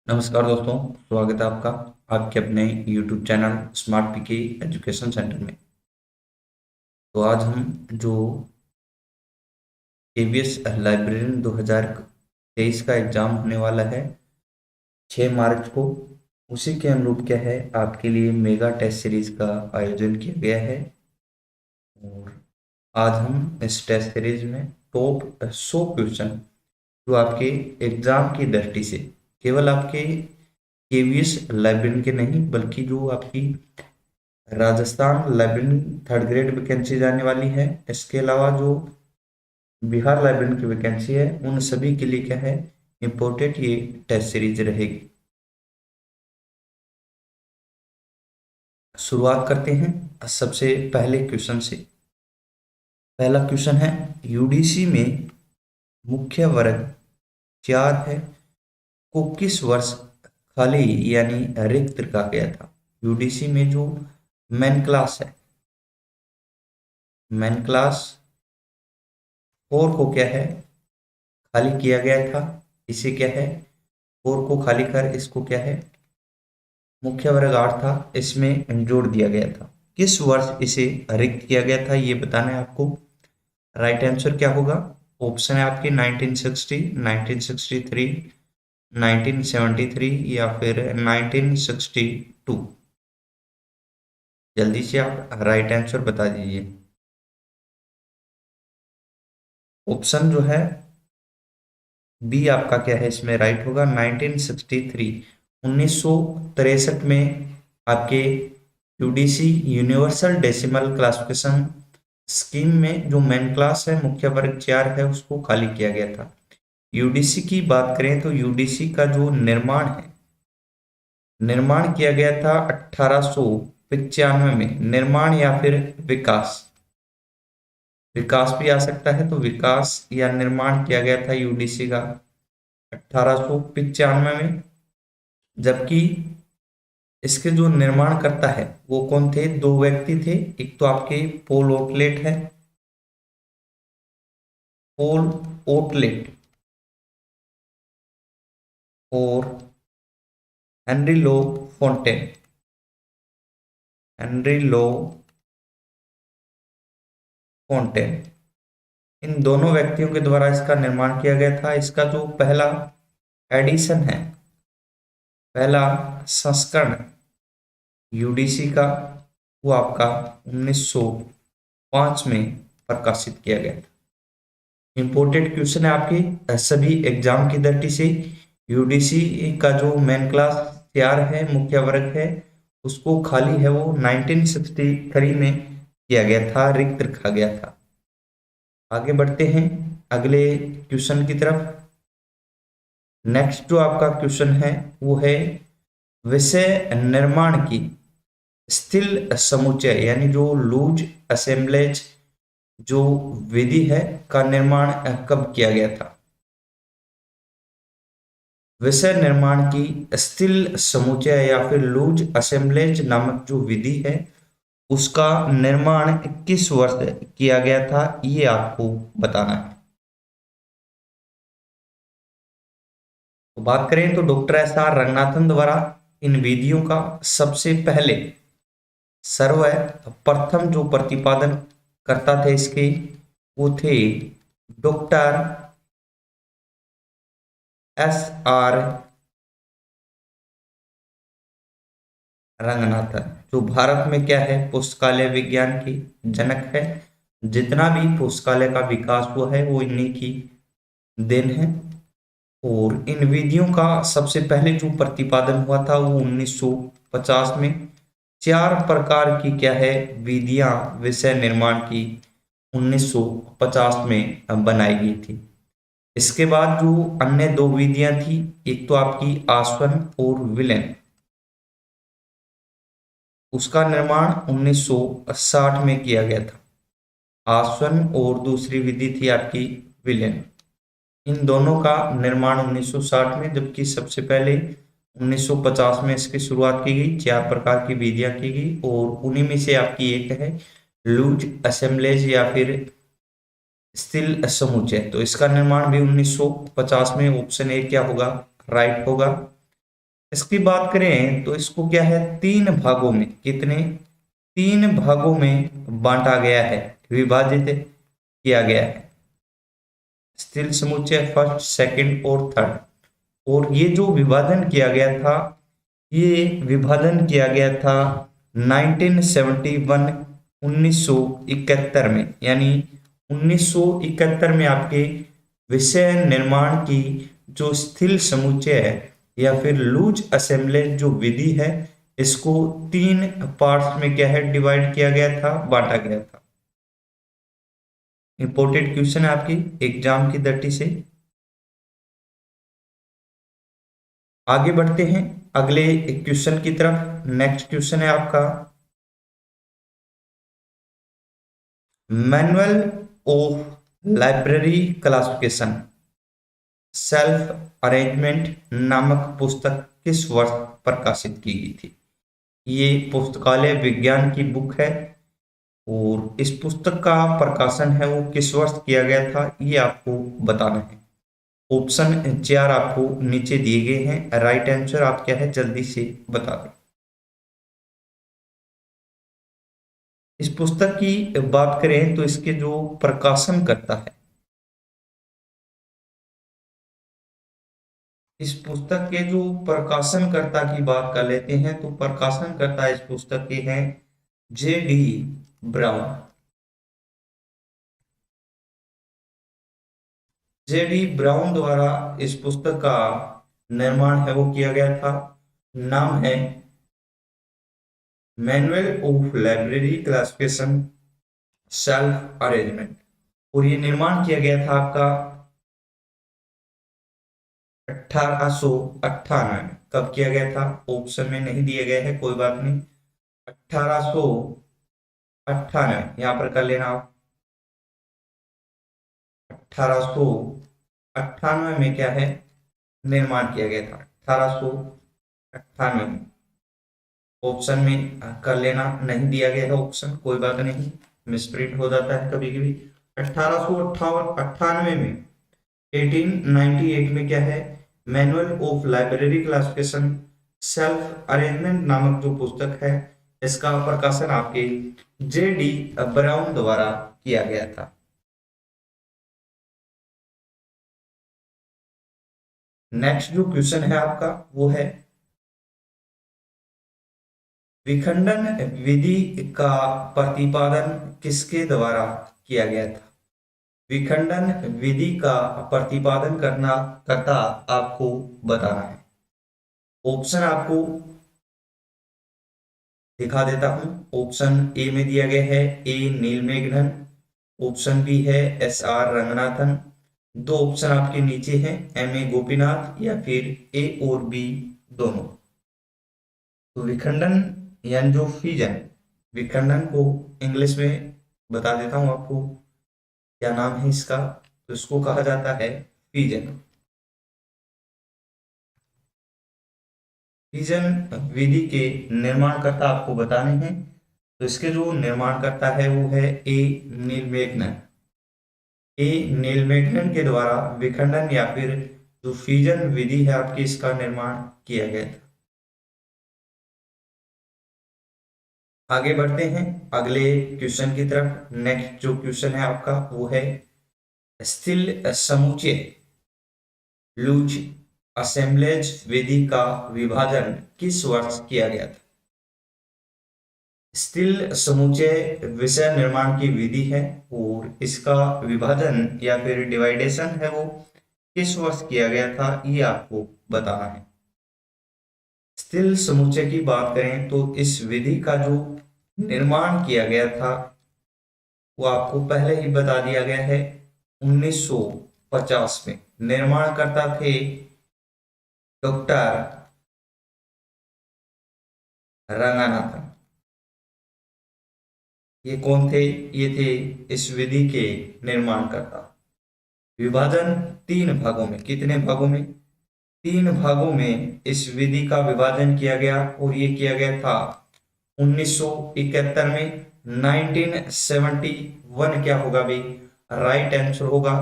नमस्कार दोस्तों, स्वागत है आपका आपके अपने YouTube चैनल स्मार्ट पीके एजुकेशन सेंटर में। तो आज हम जो केवीएस लाइब्रेरियन 2023 का एग्जाम होने वाला है 6 मार्च को, उसी के अनुरूप क्या है आपके लिए मेगा टेस्ट सीरीज का आयोजन किया गया है। और आज हम इस टेस्ट सीरीज में टॉप 100 क्वेश्चन जो आपके एग्जाम की दृष्टि से केवल आपके केवीएस लाइब्रेरियन के नहीं बल्कि जो आपकी Rajasthan library third grade vacancy जाने वाली है, इसके अलावा जो बिहार लाइब्रेरी की वैकेंसी है उन सभी के लिए क्या है इम्पोर्टेंट ये टेस्ट सीरीज रहेगी। शुरुआत करते हैं सबसे पहले क्वेश्चन से। पहला क्वेश्चन है, यूडीसी में मुख्य वर्ग 4 है को किस वर्ष खाली यानी रिक्त रखा गया था। यूडीसी में जो मेन क्लास है, मेन क्लास 4 को क्या है खाली किया गया था। इसे क्या है 4 को खाली कर इसको क्या है मुख्य वर्ग 8 था, इसमें जोड़ दिया गया था। किस वर्ष इसे रिक्त किया गया था ये बताना है आपको। राइट आंसर क्या होगा? ऑप्शन है आपके 1960, 1963, 1973 या फिर 1962। जल्दी से आप राइट आंसर बता दीजिए। ऑप्शन जो है बी आपका क्या है इसमें राइट होगा 1963। 1963 में आपके UDC universal decimal classification scheme में जो मेन क्लास है मुख्य वर्ग 4 है उसको खाली किया गया था। यूडीसी की बात करें तो यूडीसी का जो निर्माण है, निर्माण किया गया था 1895 में। निर्माण या फिर विकास, विकास भी आ सकता है, तो विकास या निर्माण किया गया था यूडीसी का 1895 में। जबकि इसके जो निर्माण करता है वो कौन थे? दो व्यक्ति थे। एक तो आपके पोल ओटलेट है, पोल ओटलेट, और हेनरी लो फोंटेन, हेनरी लो फोंटेन। इन दोनों व्यक्तियों के द्वारा इसका निर्माण किया गया था। इसका जो पहला एडिशन है, पहला संस्करण यूडीसी का, वो आपका 1905 में प्रकाशित किया गया था। इंपोर्टेंट क्वेश्चन है आपके सभी एग्जाम की दृष्टि से। यूडीसी का जो मेन क्लास 4 है मुख्य वर्ग है उसको खाली है वो 1963 में किया गया था, रिक्त रखा गया था। आगे बढ़ते हैं अगले क्वेश्चन की तरफ। नेक्स्ट जो आपका क्वेश्चन है वो है विषय निर्माण की स्थिल समुच्चय यानी जो लूज असेंबलेज जो विधि है का निर्माण कब किया गया था। विषय निर्माण की स्थिल समुच्चय या फिर लूज असेंबलेज नामक जो विधि है उसका निर्माण किस वर्ष किया गया था ये आपको बताना है। तो बात करें तो डॉक्टर एस आर रंगनाथन द्वारा इन विधियों का सबसे पहले सर्वप्रथम जो प्रतिपादन करता थे इसके वो थे डॉक्टर एस आर रंगनाथन, जो भारत में क्या है पुस्तकालय विज्ञान की जनक है। जितना भी पुस्तकालय का विकास हुआ है वो इन्हीं की देन है। और इन विधियों का सबसे पहले जो प्रतिपादन हुआ था वो 1950 में। 4 प्रकार की क्या है विधियां विषय निर्माण की 1950 में बनाई गई थी। इसके बाद जो अन्य दो विधियां थी, एक तो आपकी आसवन और विलेन, उसका निर्माण 1960 में किया गया था। आसवन और दूसरी विधि थी आपकी विलेन। इन दोनों का निर्माण 1960 में, जबकि सबसे पहले 1950 में इसकी शुरुआत की गई। 4 प्रकार की विधियां की गई और उन्हीं में से आपकी एक है लूज असेंबलेज या फिर स्थिल समुच्चय। तो इसका निर्माण भी 1950 में। ऑप्शन ए क्या होगा राइट होगा। इसकी बात करें तो इसको क्या है, तीन भागों में, कितने, तीन भागों में बांटा गया है, विभाजित किया गया है। स्थिर समुच्चय फर्स्ट, सेकंड और थर्ड। और ये जो विभाजन किया गया था, ये विभाजन किया गया था 1971, 1971 में, यानी 1971 में आपके विषय निर्माण की जो स्थिर समुच्चय है या फिर लूज असेंबलेज जो विधि है, इसको तीन पार्ट्स में क्या है, डिवाइड किया गया था, बांटा गया था। इंपॉर्टेंट क्वेश्चन है आपकी एग्जाम की दृष्टि से। आगे बढ़ते हैं अगले क्वेश्चन की तरफ। नेक्स्ट क्वेश्चन है आपका, manual of library classification self arrangement नामक पुस्तक किस वर्ष प्रकाशित की गई थी। ये पुस्तकालय विज्ञान की बुक है और इस पुस्तक का प्रकाशन है वो किस वर्ष किया गया था, ये आपको बताना है। ऑप्शन 4 आपको नीचे दिए गए हैं, राइट आंसर आप क्या है जल्दी से बता दें। इस पुस्तक की बात करें तो इसके जो प्रकाशन करता है, इस पुस्तक के जो प्रकाशनकर्ता की बात कर लेते हैं तो प्रकाशनकर्ता इस पुस्तक के हैं J.D. ब्राउन। J.D. ब्राउन द्वारा इस पुस्तक का निर्माण है वो किया गया था। नाम है manual of library classification self arrangement. और ये निर्माण किया गया था आपका 1898 में। कब किया गया था, ऑप्शन में नहीं दिए गए हैं, कोई बात नहीं। 1898 यहां पर कर लेना आप। 1898 में क्या है, निर्माण किया गया था। 1898 में ऑप्शन में कर लेना, नहीं दिया गया है ऑप्शन, कोई बात नहीं, मिसप्रिंट हो जाता है कभी कभी। 1898 में, 1898 में क्या है, manual of library classification self arrangement नामक जो पुस्तक है, इसका प्रकाशन आपके J.D. ब्राउन द्वारा किया गया था। नेक्स्ट जो क्वेश्चन है आपका वो है, विखंडन विधि का प्रतिपादन किसके द्वारा किया गया था। विखंडन विधि का प्रतिपादन करता आपको बताना है। ऑप्शन आपको दिखा देता हूं। ऑप्शन ए में दिया गया है ए नीलमेघनन, ऑप्शन बी है S.R. रंगनाथन, दो ऑप्शन आपके नीचे हैं M.A. गोपीनाथ या फिर ए और बी दोनों। तो विखंडन यानी जो फीजन, विखंडन को इंग्लिश में बता देता हूं आपको क्या नाम है इसका, तो इसको कहा जाता है फीजन। फीजन विधि के निर्माणकर्ता आपको बताने हैं, तो इसके जो निर्माणकर्ता है वो है ए नीलमेघनन। ए नीलमेघनन के द्वारा विखंडन या फिर जो फीजन विधि है आपकी, इसका निर्माण किया गया था। आगे बढ़ते हैं अगले क्वेश्चन की तरफ। नेक्स्ट जो क्वेश्चन है आपका वो है, स्थिर समुच्चय लूज असेंबलेज विधि का विभाजन किस वर्ष किया गया था। स्थिर समुच्चय विषय निर्माण की विधि है और इसका विभाजन या फिर डिवाइडेशन है वो किस वर्ष किया गया था, ये आपको बताना है। स्थिर समुच्चय की बात करें तो इस विधि का जो निर्माण किया गया था वो आपको पहले ही बता दिया गया है 1950 में। निर्माणकर्ता थे डॉक्टर रंगनाथन। ये कौन थे, ये थे इस विधि के निर्माणकर्ता। विभाजन तीन भागों में, कितने भागों में, तीन भागों में इस विधि का विभाजन किया गया और ये किया गया था 1971 में। 1971 क्या होगा भाई, राइट आंसर होगा।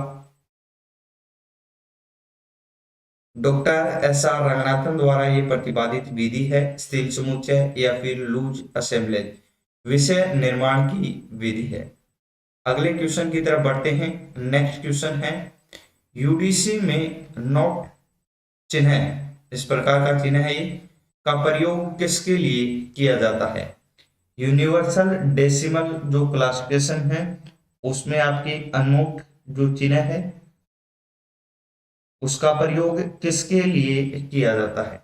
डॉक्टर एस आर रंगनाथन द्वारा ये प्रतिपादित विधि है स्थिर समुच्चय या फिर लूज असेंबलेज विषय निर्माण की विधि है। अगले क्वेश्चन की तरफ बढ़ते हैं। नेक्स्ट क्वेश्चन है यूडीसी में नोट चिन्ह, इस प्रकार का चिन्ह है ये, का प्रयोग किसके लिए किया जाता है? यूनिवर्सल डेसिमल जो क्लासिफिकेशन है उसमें आपके अनोट जो चिन्ह है उसका प्रयोग किसके लिए किया जाता है?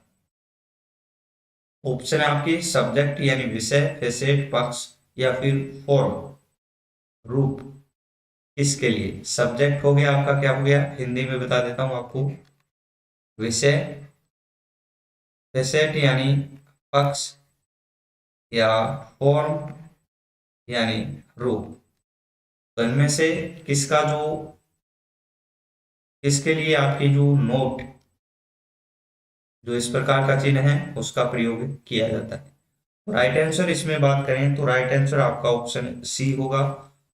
ऑप्शन है आपके सब्जेक्ट यानी विषय, फेसेट पक्ष या फिर फॉर्म रूप। किसके लिए? सब्जेक्ट हो गया आपका, क्या हो गया हिंदी में बता देता हूं आपको, विषय, फेसेट यानी पक्ष या फॉर्म यानी रूप। तो इनमें से किसका जो किसके लिए आपकी जो नोट जो इस प्रकार का चिन्ह है उसका प्रयोग किया जाता है? राइट आंसर इसमें बात करें तो राइट आंसर आपका ऑप्शन सी होगा।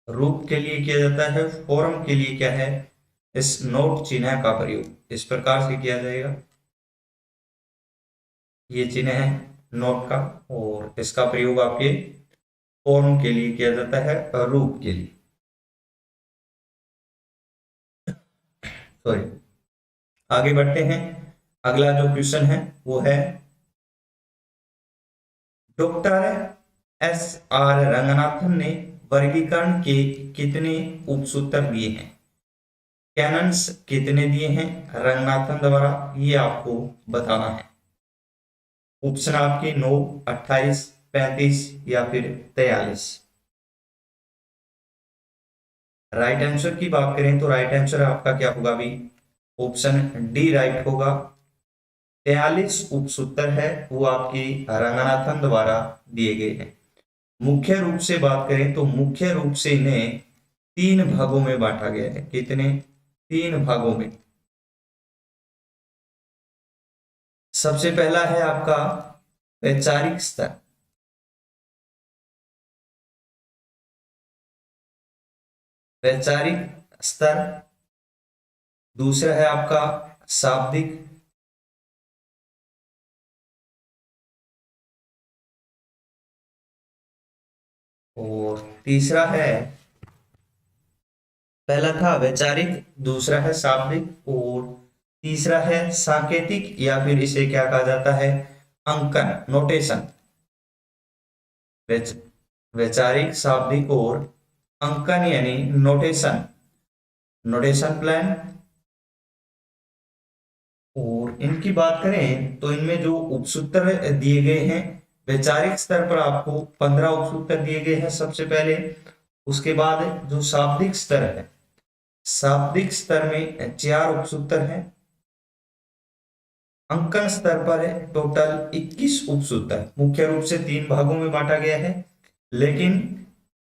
रूप के लिए किया जाता है, फॉर्म के लिए क्या है, इस नोट चिन्ह का प्रयोग इस प्रकार से किया जाएगा। ये चिन्ह है नोट का और इसका प्रयोग आपके फॉर्म के लिए किया जाता है, रूप के लिए, सॉरी। आगे बढ़ते हैं। अगला जो क्वेश्चन है वो है डॉक्टर एस आर रंगनाथन ने वर्गीकरण के कितने उपसूत्र दिए हैं? कैनन्स कितने दिए हैं रंगनाथन द्वारा, ये आपको बताना है। ऑप्शन आपके 9, 28, 35 या फिर 43। राइट आंसर की बात करें तो राइट आंसर आपका क्या होगा अभी? ऑप्शन डी राइट होगा। 43 उपसूत्र है वो आपकी रंगनाथन द्वारा दिए गए हैं। मुख्य रूप से बात करें तो मुख्य रूप से इन्हें 3 भागों में बांटा गया है। कितने? 3 भागों में। सबसे पहला है आपका वैचारिक स्तर, वैचारिक स्तर। दूसरा है आपका शाब्दिक, और तीसरा है, पहला था वैचारिक, दूसरा है शाब्दिक और तीसरा है सांकेतिक या फिर इसे क्या कहा जाता है, अंकन, नोटेशन। वैचारिक, शाब्दिक और अंकन यानी नोटेशन, नोटेशन प्लान। और इनकी बात करें तो इनमें जो उपसूत्र दिए गए हैं, वैचारिक स्तर पर आपको 15 उपसूत्र दिए गए हैं सबसे पहले। उसके बाद जो शाब्दिक स्तर है, शाब्दिक स्तर में 4 उपसूत्र हैं। अंकन स्तर पर है टोटल 21 उपसूत्र। मुख्य रूप से 3 भागों में बांटा गया है, लेकिन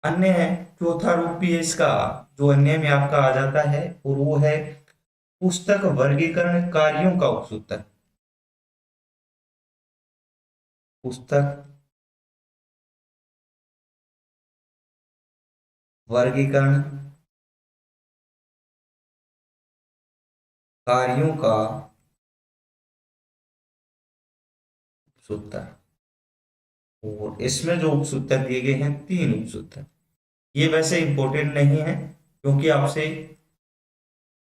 अन्य है, चौथा रूप भी है इसका जो अन्य में आपका आ जाता है, और वो है पुस्तक वर्गीकरण कार्यों का उपसूत्र। पुस्तक वर्गीकरण कार्यों का उपसूत्र। और इसमें जो उपसूत्र दिए गए हैं 3 उपसूत्र, ये वैसे इंपॉर्टेंट नहीं है क्योंकि आपसे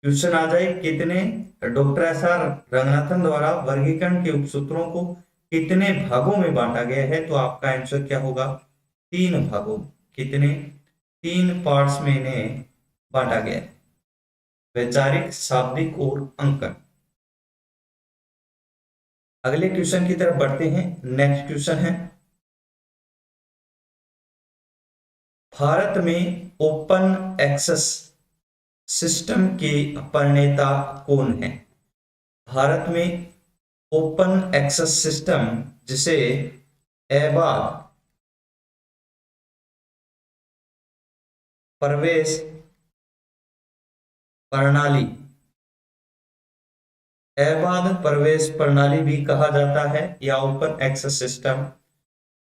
क्वेश्चन आ जाए कितने, डॉक्टर एस आर रंगनाथन द्वारा वर्गीकरण के उपसूत्रों को कितने भागों में बांटा गया है, तो आपका आंसर क्या होगा? 3 भागों। कितने? 3 पार्ट्स में इन्हें बांटा गया है, वैचारिक, शाब्दिक और अंकन। अगले क्वेश्चन की तरफ बढ़ते हैं। नेक्स्ट क्वेश्चन है भारत में ओपन एक्सेस सिस्टम के प्रणेता कौन है? भारत में ओपन एक्सेस सिस्टम, जिसे एबाद प्रवेश प्रणाली, एबाद प्रवेश प्रणाली भी कहा जाता है या ओपन एक्सेस सिस्टम,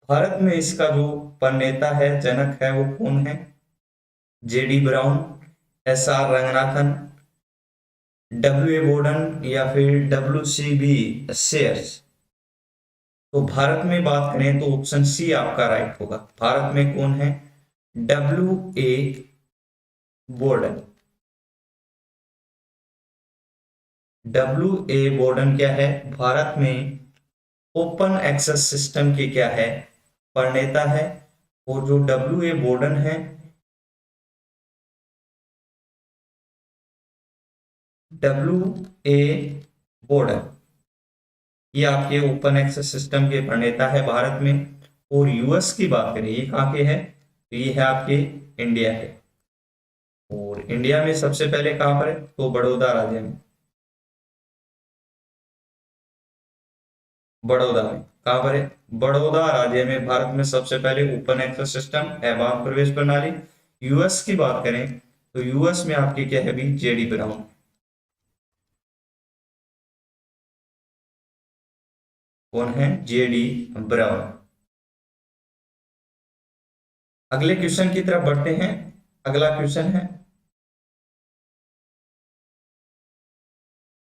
भारत में इसका जो प्रणेता है, जनक है, वो कौन है? JD brown, S R Ranganathan, W A Borden या फिर WCB शेयर्स। तो भारत में बात करें तो ऑप्शन सी आपका राइट होगा। भारत में कौन है? WA Borden. WA बोर्डन क्या है? भारत में ओपन एक्सेस सिस्टम के क्या है? प्रणेता है। और जो WA बोर्डन है, WA बोर्डन, ये आपके ओपन एक्सेस सिस्टम के प्रणेता है भारत में। और यूएस की बात करें, ये कहाँ के है? तो ये है आपके इंडिया के। और इंडिया में सबसे पहले कहां पर है? तो बड़ौदा राज्य में। बड़ौदा में कहां पर है? बड़ौदा राज्य में भारत में सबसे पहले ओपन एक्सेस सिस्टम एवं प्रवेश प्रणाली। यूएस की बात करें तो यूएस में आपके क्या है भी? JD brown. कौन है? JD brown. अगले क्वेश्चन की तरफ बढ़ते हैं। अगला क्वेश्चन है,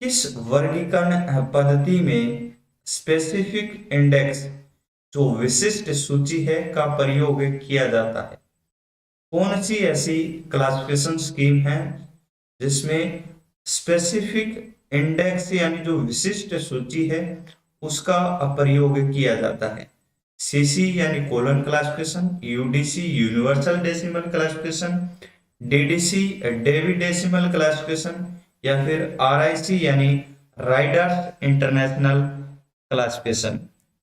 किस वर्गीकरण पद्धति में स्पेसिफिक इंडेक्स, जो विशिष्ट सूची है, का प्रयोग किया जाता है? कौन सी ऐसी क्लासिफिकेशन स्कीम है जिसमें स्पेसिफिक इंडेक्स यानी जो विशिष्ट सूची है उसका प्रयोग किया जाता है? सीसी यानी colon classification, UDC universal decimal classification, DDC David decimal classification, या फिर आरआईसी यानी राइडर्स इंटरनेशनल क्लासिफिकेशन।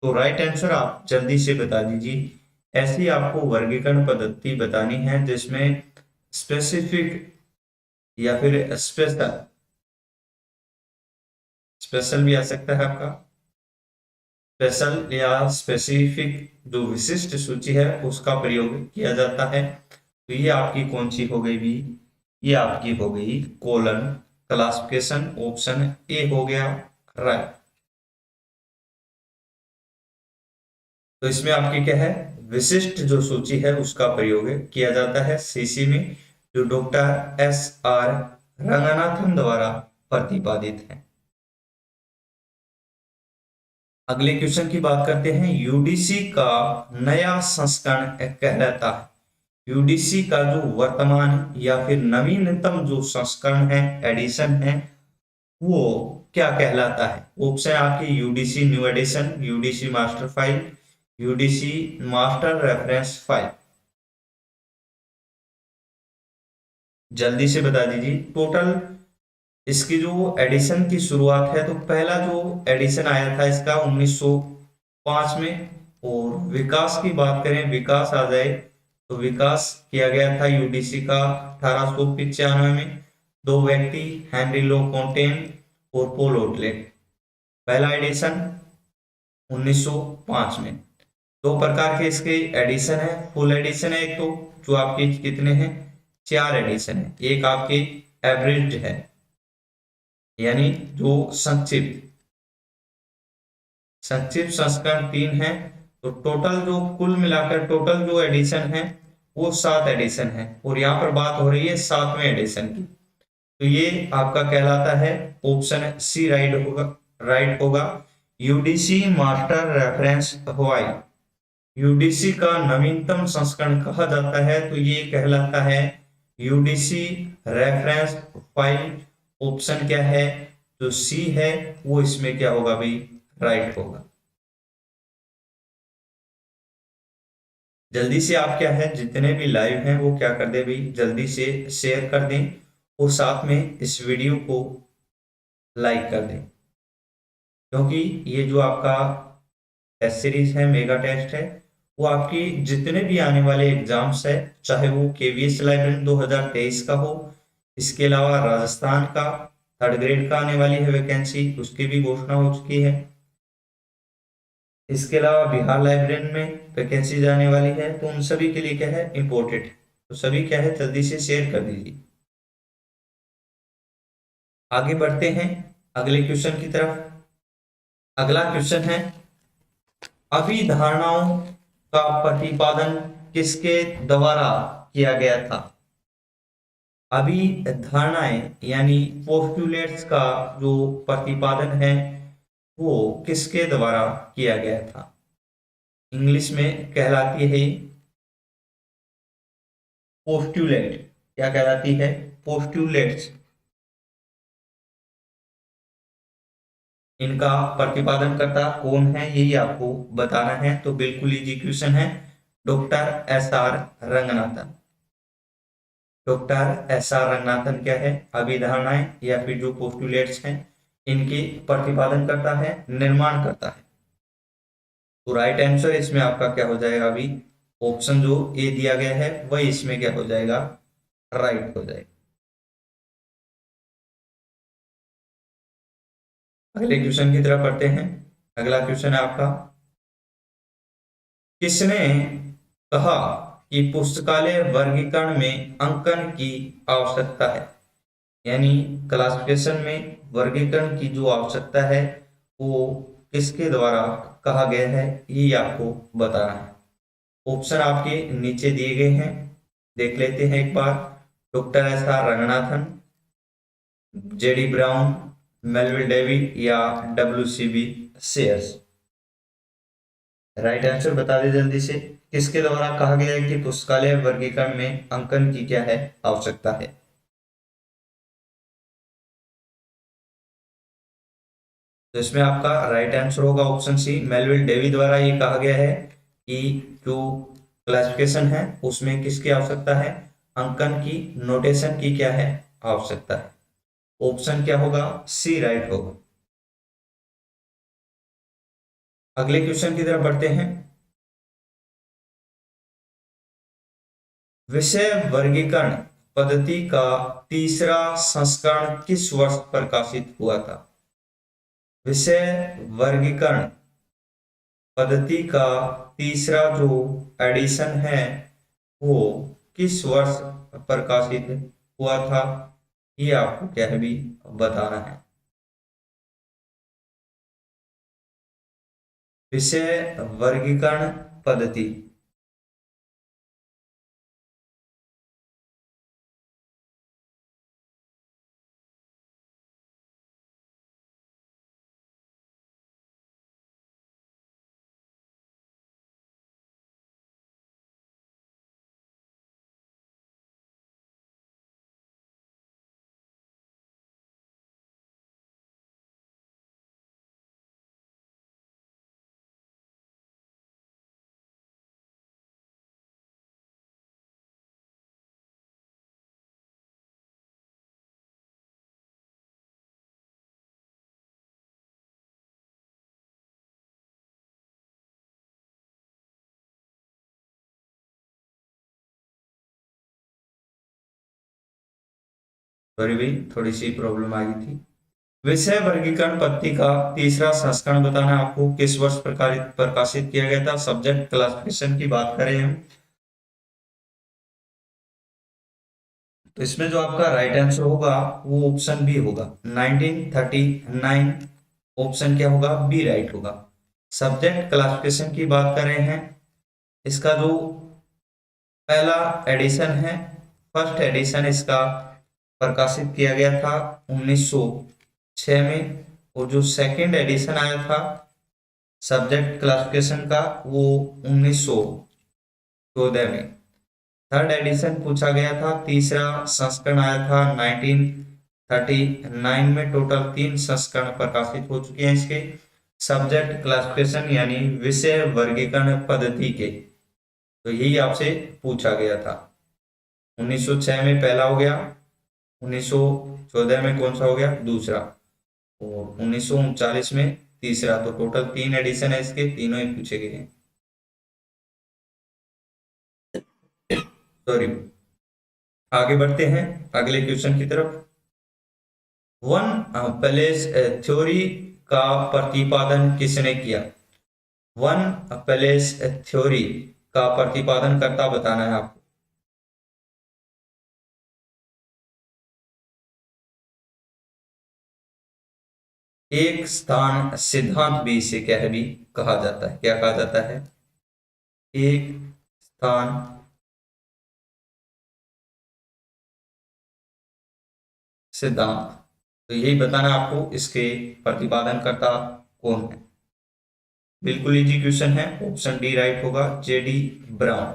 तो राइट आंसर आप जल्दी से बता दीजिए। ऐसी आपको वर्गीकरण पद्धति बतानी है जिसमें स्पेसिफिक या फिर स्पेशल, स्पेशल भी आ सकता है आपका, स्पेशल या स्पेसिफिक जो विशिष्ट सूची है उसका प्रयोग किया जाता है। तो ये आपकी कौन सी हो गई भी? ये आपकी हो गई कोलन क्लासिफिकेशन। ऑप्शन ए हो गया राइट। तो इसमें आपकी क्या है? विशिष्ट जो सूची है उसका प्रयोग किया जाता है सीसी में, जो डॉक्टर SR रंगनाथन द्वारा प्रतिपादित है। अगले क्वेश्चन की बात करते हैं। यूडीसी का नया संस्करण कहलाता है। यूडीसी का जो वर्तमान या फिर नवीनतम जो संस्करण है, एडिशन है, वो क्या कहलाता है? ऑप्शन आपके UDC new edition, UDC master file, UDC master reference file. जल्दी से बता दीजिए। टोटल इसकी जो एडिशन की शुरुआत है, तो पहला जो एडिशन आया था इसका 1905 में। और विकास की बात करें, विकास आ जाए तो विकास किया गया था यूडीसी का 1895 में। दो व्यक्ति, हेनरी लो कॉन्टेन और पोल ओटलेट। पहला एडिशन 1905 में। दो प्रकार के इसके एडिशन है। फुल एडिशन है एक, तो जो आपके कितने हैं? 4 एडिशन है। एक आपके एवरेज है, यानी जो संक्षिप्त, संक्षिप्त संस्करण 3 है। तो टोटल जो कुल मिलाकर टोटल जो एडिशन है वो 7 एडिशन है। और यहाँ पर बात हो रही है 7वें एडिशन की। तो ये आपका कहलाता है, ऑप्शन सी राइट होगा, राइट होगा। UDC master reference file, UDC का नवीनतम संस्करण कहा जाता है, तो ये कहलाता है यूडीसी रेफरेंस फाइल। ऑप्शन क्या है? जो सी है वो इसमें क्या होगा भाई? राइट होगा। जल्दी से आप क्या है, जितने भी लाइव हैं वो क्या कर दे भाई? जल्दी से शेयर कर दें और साथ में इस वीडियो को लाइक कर दें, क्योंकि ये जो आपका टेस्ट सीरीज है, मेगा टेस्ट है, वो आपकी जितने भी आने वाले एग्जाम्स है, चाहे वो केवीएस लाइब्रेरी 2023 का हो, इसके अलावा राजस्थान का 3rd ग्रेड का आने वाली है वैकेंसी, उसकी भी घोषणा हो चुकी है। इसके अलावा बिहार लाइब्रेरी में वैकेंसी जाने वाली है, तो उन सभी के लिए क्या है? इम्पोर्टेंट है। तो सभी क्या है, जल्दी से शेयर कर दीजिए। आगे बढ़ते हैं अगले क्वेश्चन की तरफ। अगला क्वेश्चन है, अभिधारणाओं का प्रतिपादन किसके द्वारा किया गया था? अभी धारणाएं यानी पोस्टुलेट्स का जो प्रतिपादन है वो किसके द्वारा किया गया था? इंग्लिश में कहलाती है पोस्टुलेट। क्या कहलाती है? पोस्टुलेट्स। इनका प्रतिपादन करता कौन है यही आपको बताना है, तो बिल्कुल इजी क्वेश्चन है। Doctor S R Ranganathan. Doctor S R Ranganathan क्या है? अभिधारणाएं या फिर जो पोस्टुलेट्स हैं इनकी प्रतिपादन करता है, निर्माण करता है। तो राइट आंसर इसमें आपका क्या हो जाएगा? अभी ऑप्शन जो ए दिया गया है वही इसमें क्या हो जाएगा? राइट हो जाएगा। अगले क्वेश्चन की तरफ पढ़ते हैं। अगला क्वेश्चन है आपका, किसने कहा कि पुस्तकालय वर्गीकरण में अंकन की आवश्यकता है? यानी क्लासिफिकेशन में वर्गीकरण की जो आवश्यकता है वो किसके द्वारा कहा गया है ये आपको बताना है। ऑप्शन आपके नीचे दिए गए हैं, देख लेते हैं एक बार। Doctor S R Ranganathan, JD Brown, Melvil David या W C B Sayers. Right answer बता दें जल्दी से। किसके द्वारा कहा गया है कि पुस्तकालय वर्गीकरण में अंकन की क्या है? आवश्यकता है। तो इसमें आपका राइट आंसर होगा ऑप्शन सी, मेलविल डेवी द्वारा ये कहा गया है कि जो क्लासिफिकेशन है उसमें किसकी आवश्यकता है? अंकन की, नोटेशन की क्या है? आवश्यकता है। ऑप्शन क्या होगा? सी राइट होगा। अगले क्वेश्चन की तरफ बढ़ते हैं। विषय वर्गीकरण पद्धति का तीसरा संस्करण किस वर्ष प्रकाशित हुआ था? विषय वर्गीकरण पद्धति का तीसरा जो एडिशन है वो किस वर्ष प्रकाशित हुआ था ये आपको क्या है भी बताना है। विषय वर्गीकरण पद्धति सॉरी भाई, थोड़ी सी प्रॉब्लम आ गई थी। विषय वर्गीकरण पद्धति का तीसरा संस्करण बताना है आपको किस वर्ष प्रकाशित किया गया था। सब्जेक्ट क्लासिफिकेशन की बात करें हम, तो इसमें जो आपका राइट आंसर होगा वो ऑप्शन बी होगा, 1939। ऑप्शन क्या होगा? बी राइट होगा। सब्जेक्ट क्लासिफिकेशन की बात करें हैं, इसका जो पहला एडिशन है, फर्स्ट एडिशन इसका प्रकाशित किया गया था 1906 में, और जो सेकंड एडिशन आया था सब्जेक्ट क्लासिफिकेशन का वो 1914 में। थर्ड एडिशन पूछा गया था, तीसरा संस्करण आया था 1939 में। टोटल 3 संस्करण प्रकाशित हो चुके हैं इसके सब्जेक्ट क्लासिफिकेशन यानी विषय वर्गीकरण पद्धति के। तो यही आपसे पूछा गया था। 1906 में पहला हो गया, 1914 में कौन सा हो गया? दूसरा, और 1939 में तीसरा। तो टोटल 3 एडिशन है इसके, तीनों ही पूछे गए हैं। सॉरी। आगे बढ़ते हैं अगले क्वेश्चन की तरफ। वन पैलेस थ्योरी का प्रतिपादन किसने किया? वन पैलेस थ्योरी का प्रतिपादन करता बताना है आपको। एक स्थान सिद्धांत भी इसे क्या है भी कहा जाता है। क्या कहा जाता है? एक स्थान सिद्धांत। तो यही बताना आपको इसके प्रतिपादन करता कौन है। बिल्कुल इजी क्वेश्चन है, ऑप्शन डी राइट होगा, जेडी ब्राउन।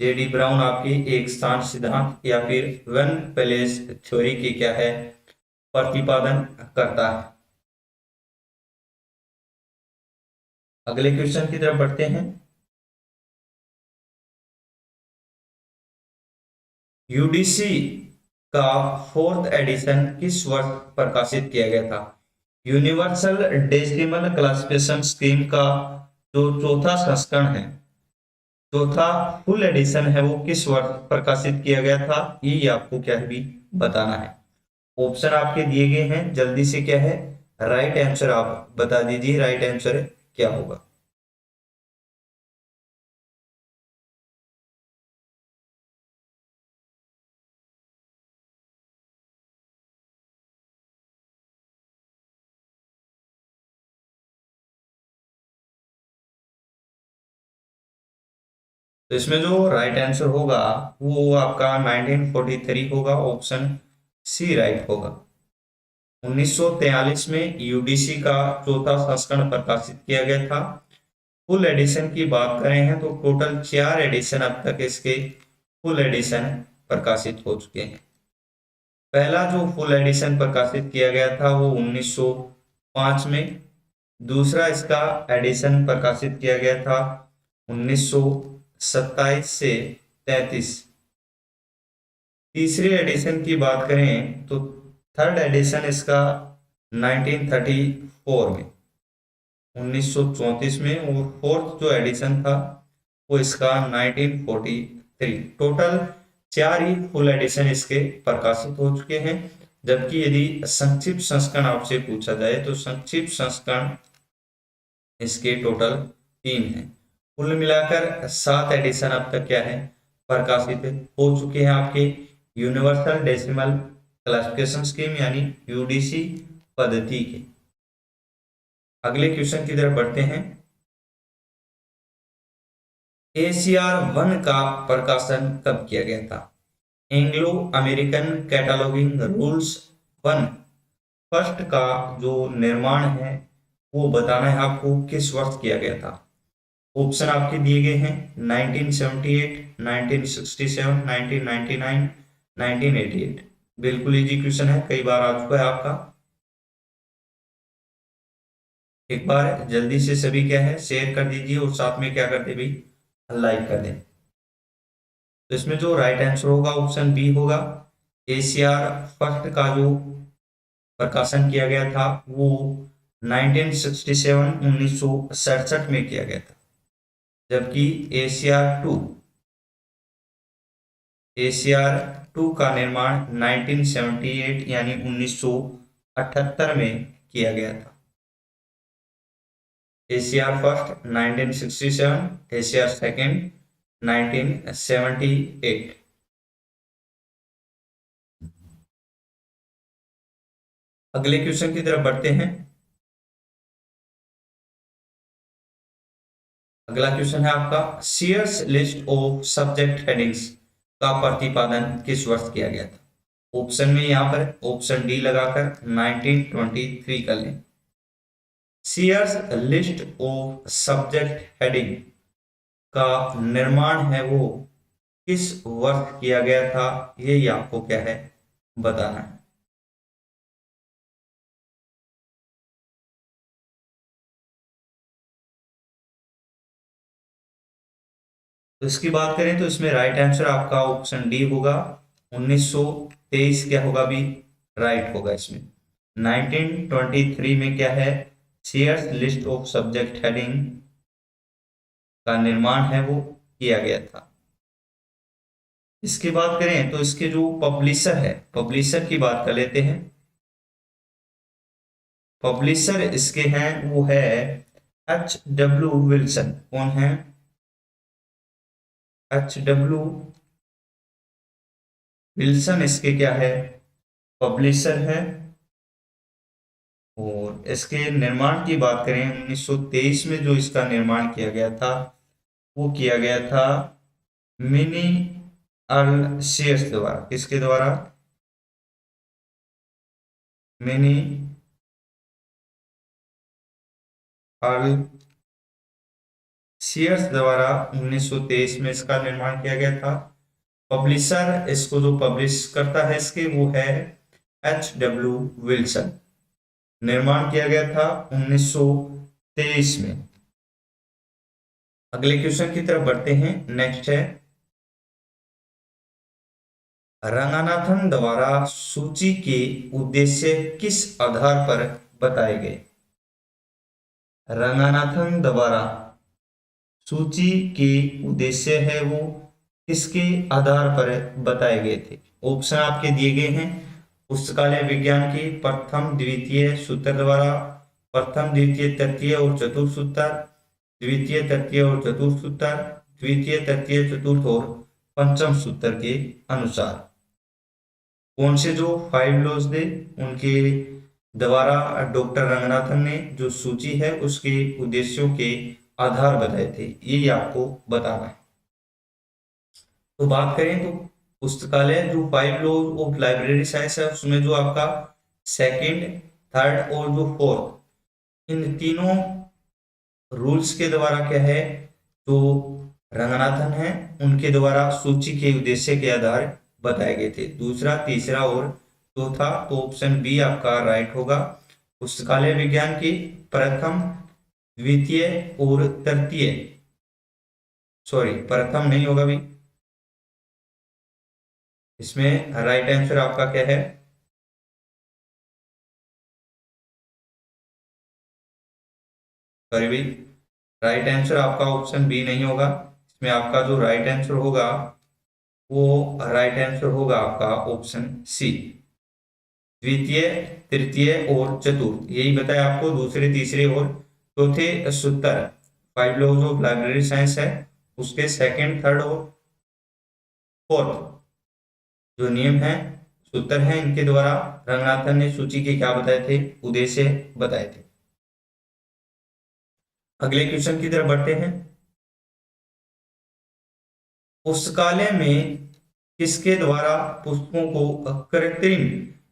जेडी ब्राउन आपके एक स्थान सिद्धांत या फिर वन पैलेस थ्योरी की क्या है, प्रतिपादन करता है। अगले क्वेश्चन की तरफ बढ़ते हैं। यूडीसी का 4th एडिशन किस वर्ष प्रकाशित किया गया था? यूनिवर्सल डेसिमल क्लासिफिकेशन स्कीम का जो चौथा संस्करण है, चौथा फुल एडिशन है, वो किस वर्ष प्रकाशित किया गया था, ये आपको क्या है भी बताना है। ऑप्शन आपके दिए गए हैं, जल्दी से क्या है राइट आंसर आप बता दीजिए, राइट आंसर क्या होगा। तो इसमें जो राइट आंसर होगा वो आपका 1943 होगा, ऑप्शन सी राइट होगा। 1943 में यूडीसी का चौथा संस्करण प्रकाशित किया गया था। फुल एडिशन की बात करें हैं तो टोटल 4 एडिशन अब तक इसके फुल एडिशन प्रकाशित हो चुके हैं। पहला जो फुल एडिशन प्रकाशित किया गया था वो 1905 में। दूसरा इसका एडिशन प्रकाशित किया गया था 1927 से 33। तीसरी एडिशन की बात करें तो थर्ड एडिशन इसका 1934 में, 1934 में, और फोर्थ जो एडिशन था वो इसका 1943। टोटल 4 ही फुल एडिशन इसके प्रकाशित हो चुके हैं। जबकि यदि संक्षिप्त संस्करण आपसे पूछा जाए तो संक्षिप्त संस्करण इसके टोटल 3 हैं। कुल मिलाकर 7 एडिशन अब तक क्या है प्रकाशित हो चुके हैं आपके यूनिवर्सल डेसिमल क्लासिफिकेशन स्कीम यानी यूडीसी पद्धति के। अगले क्वेश्चन की तरफ बढ़ते हैं। एसीआर 1 का प्रकाशन कब किया गया था? Anglo American cataloguing rules 1 first का जो निर्माण है वो बताना है आपको किस वर्ष किया गया था। ऑप्शन आपके दिए गए हैं 1978, 1967, 1999, 1988। बिल्कुल इजी क्वेश्चन है, कई बार आ चुका है आपका। एक बार जल्दी से सभी क्या है शेयर कर दीजिए और साथ में क्या कर दे भी लाइक कर दें। तो इसमें जो राइट आंसर होगा ऑप्शन बी होगा। एसीआर फर्स्ट का जो प्रकाशन किया गया था वो 1967 1967 में किया गया था। जबकि एसीआर टू का निर्माण 1978 यानी 1978 में किया गया था। ACR first 1967, ACR second 1978। अगले क्वेश्चन की तरफ बढ़ते हैं। अगला क्वेश्चन है आपका Sears list of subject headings का प्रतिपादन किस वर्ष किया गया था? ऑप्शन में यहां पर ऑप्शन डी लगाकर 1923 कर लें। Sears list of subject heading का निर्माण है वो किस वर्ष किया गया था, ये आपको क्या है बताना है। तो इसकी बात करें तो इसमें राइट आंसर आपका ऑप्शन डी होगा, 1923 क्या होगा भी राइट होगा। इसमें 1923 में क्या है Sears list of subject heading का निर्माण है वो किया गया था। इसकी बात करें तो इसके जो पब्लिशर है, पब्लिशर की बात कर लेते हैं। पब्लिशर इसके हैं वो है H.W. विल्सन। कौन है? H.W. विल्सन इसके क्या है पब्लिशर है। और इसके निर्माण की बात करें 1923 में जो इसका निर्माण किया गया था वो किया गया था मिनी अर्ल शेयर्स द्वारा। किसके द्वारा? मैनी सीयर्स द्वारा 1923 में इसका निर्माण किया गया था। पब्लिशर इसको जो पब्लिश करता है इसके वो है H.W. विल्सन। निर्माण किया गया था 1923 में। अगले क्वेश्चन की तरफ बढ़ते हैं। नेक्स्ट है, रंगनाथन द्वारा सूची के उद्देश्य किस आधार पर बताए गए? रंगनाथन द्वारा सूची के उद्देश्य है वो किसके आधार पर बताए गए थे? ऑप्शन आपके दिए गए हैं। पुस्तकालय विज्ञान के प्रथम द्वितीय सूत्र द्वारा, प्रथम द्वितीय तृतीय और चतुर्थ सूत्र, द्वितीय तृतीय और चतुर्थ सूत्र, द्वितीय तृतीय चतुर्थ और पंचम सूत्र के अनुसार। कौन से जो 5 लॉज थे उनके द्वारा डॉक्टर रंगनाथन ने जो सूची है उसके उद्देश्यों के आधार बताए थे, ये आपको बताना है। तो बात करें तो पुस्तकालय जो 5 लॉज ऑफ लाइब्रेरी साइंस है उसमें जो आपका सेकंड, थर्ड और जो फोर्थ, इन तीनों रूल्स के द्वारा क्या है, जो रंगनाथन है उनके द्वारा सूची के उद्देश्य के आधार बताए गए थे। दूसरा, तीसरा और चौथा, तो ऑप्शन बी आपका राइट होगा। पुस्तकालय विज्ञान की प्रथम, द्वितीय और तृतीय, सॉरी प्रथम नहीं होगा भी, इसमें राइट आंसर आपका क्या है? सॉरी भाई, राइट आंसर आपका ऑप्शन बी नहीं होगा। इसमें आपका जो राइट आंसर होगा वो राइट आंसर होगा आपका ऑप्शन सी, द्वितीय, तृतीय और चतुर्थ। यही बताया आपको, दूसरे, तीसरे और चौथे सूत्र 5 लॉज ऑफ लाइब्रेरी साइंस है उसके सेकंड, थर्ड और फोर्थ जो नियम है, सूत्र हैं, इनके द्वारा रंगनाथन ने सूची के क्या बताए थे? उद्देश्य बताए थे। अगले क्वेश्चन की तरफ बढ़ते हैं। पुस्तकालय में किसके द्वारा पुस्तकों को कृत्रिम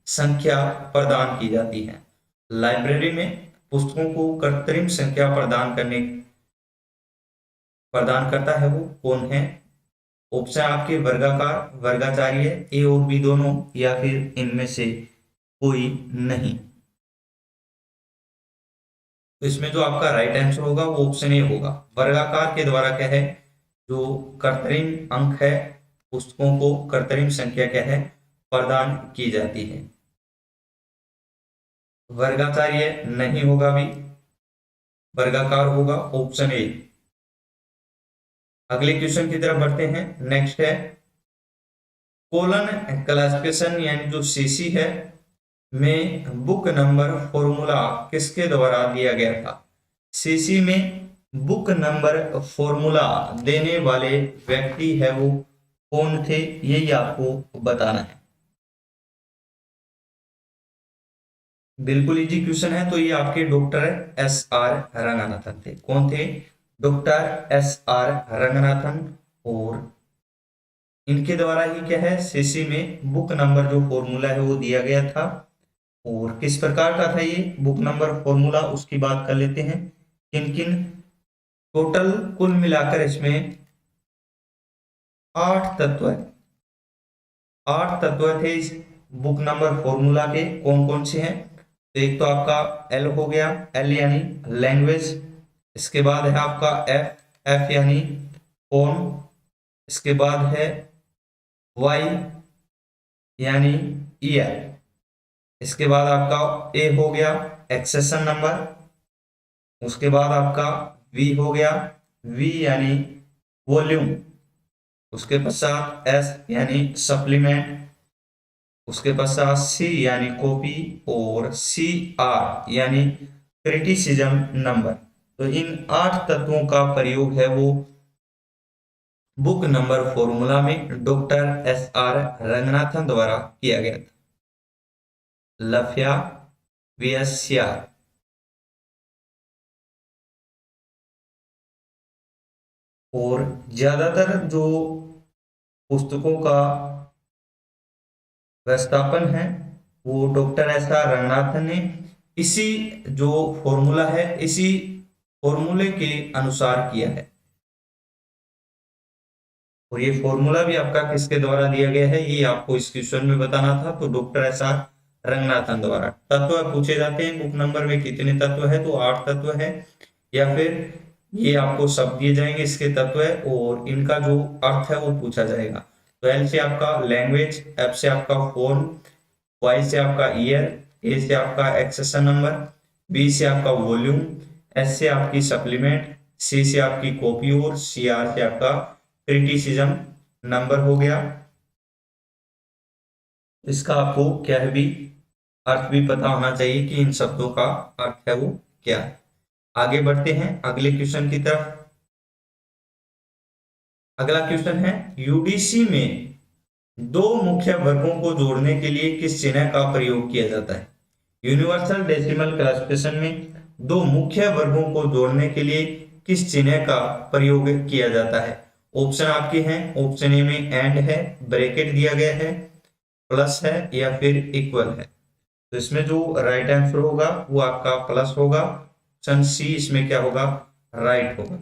संख्या प्रदान की जाती है? लाइब्रेरी में पुस्तकों को कृत्रिम संख्या प्रदान करता है वो कौन है? ऑप्शन आपके वर्गाकार, वर्गाचार्य, ए और बी दोनों, या फिर इनमें से कोई नहीं। तो इसमें जो आपका राइट आंसर होगा वो ऑप्शन ए होगा। वर्गाकार के द्वारा क्या है, जो कृत्रिम अंक है, पुस्तकों को कृत्रिम संख्या क्या है, प्रदान की जाती है। वर्गाचार्य नहीं होगा भी, वर्गाकार होगा ऑप्शन ए। अगले क्वेश्चन की तरफ बढ़ते हैं। नेक्स्ट है, कोलन क्लासिफिकेशन यानी जो सीसी है में बुक नंबर फॉर्मूला किसके द्वारा दिया गया था? सीसी में बुक नंबर फॉर्मूला देने वाले व्यक्ति है वो कौन थे, यही आपको बताना है। बिल्कुल इजी क्वेश्चन है। तो ये आपके डॉक्टर S.R. रंगनाथन थे। कौन थे? Doctor S.R. रंगनाथन। और इनके द्वारा ही क्या है, सीसी में बुक नंबर जो फॉर्मूला है वो दिया गया था। और किस प्रकार का था ये बुक नंबर फॉर्मूला, उसकी बात कर लेते हैं। किन किन, टोटल कुल मिलाकर इसमें 8 तत्व है, 8 तत्व थे इस बुक नंबर फॉर्मूला के। कौन कौन से हैं? तो एक तो आपका एल हो गया, एल यानी लैंग्वेज। इसके बाद है आपका एफ, एफ यानी फॉर्म। इसके बाद है वाई यानी ईयर। इसके बाद आपका ए हो गया एक्सेशन नंबर। उसके बाद आपका वी हो गया, वी यानी वॉल्यूम। उसके पश्चात एस यानी सप्लीमेंट। उसके पश्चात सी यानी कॉपी और सी आर यानी क्रिटिसिज्म नंबर। तो इन 8 तत्वों का प्रयोग है वो बुक नंबर फॉर्मूला में डॉक्टर S.R. रंगनाथन द्वारा किया गया था। लफ्या वियस्या। और ज्यादातर जो पुस्तकों का व्यवस्थापन है वो डॉक्टर एस आर रंगनाथन ने इसी जो फॉर्मूला है, इसी फॉर्मूले के अनुसार किया है। और ये फॉर्मूला भी आपका किसके द्वारा दिया गया है, ये आपको इस क्वेश्चन में बताना था, तो डॉक्टर एस आर रंगनाथन द्वारा। तत्व पूछे जाते हैं बुक नंबर में कितने तत्व है, तो 8 तत्व है, या फिर ये आपको सब दिए जाएंगे इसके तत्व है और इनका जो अर्थ है वो पूछा जाएगा। तो एल से आपका लैंग्वेज, एफ से आपका फोन, वाई से आपका ईयर, ए से आपका एक्सेशन नंबर, बी से आपका वॉल्यूम, एस से आपकी सप्लीमेंट, सी से आपकी कॉपी और सी आर से आपका क्रिटिसिज्म नंबर हो गया। इसका आपको क्या है भी अर्थ भी पता होना चाहिए कि इन शब्दों का अर्थ है वो क्या है। आगे बढ़ते हैं अगले क्वेश्चन की तरफ। अगला क्वेश्चन है यूडीसी में दो मुख्य वर्गों को जोड़ने के लिए किस चिन्ह का प्रयोग किया जाता है। यूनिवर्सल डेसिमल क्लासिफिकेशन में दो मुख्य वर्गों को जोड़ने के लिए किस चिन्ह का प्रयोग किया जाता है। ऑप्शन आपके हैं, ऑप्शन ए में एंड है, ब्रैकेट दिया गया है, प्लस है या फिर इक्वल है। तो इसमें जो राइट आंसर होगा वो आपका प्लस होगा, ऑप्शन सी इसमें क्या होगा, राइट होगा।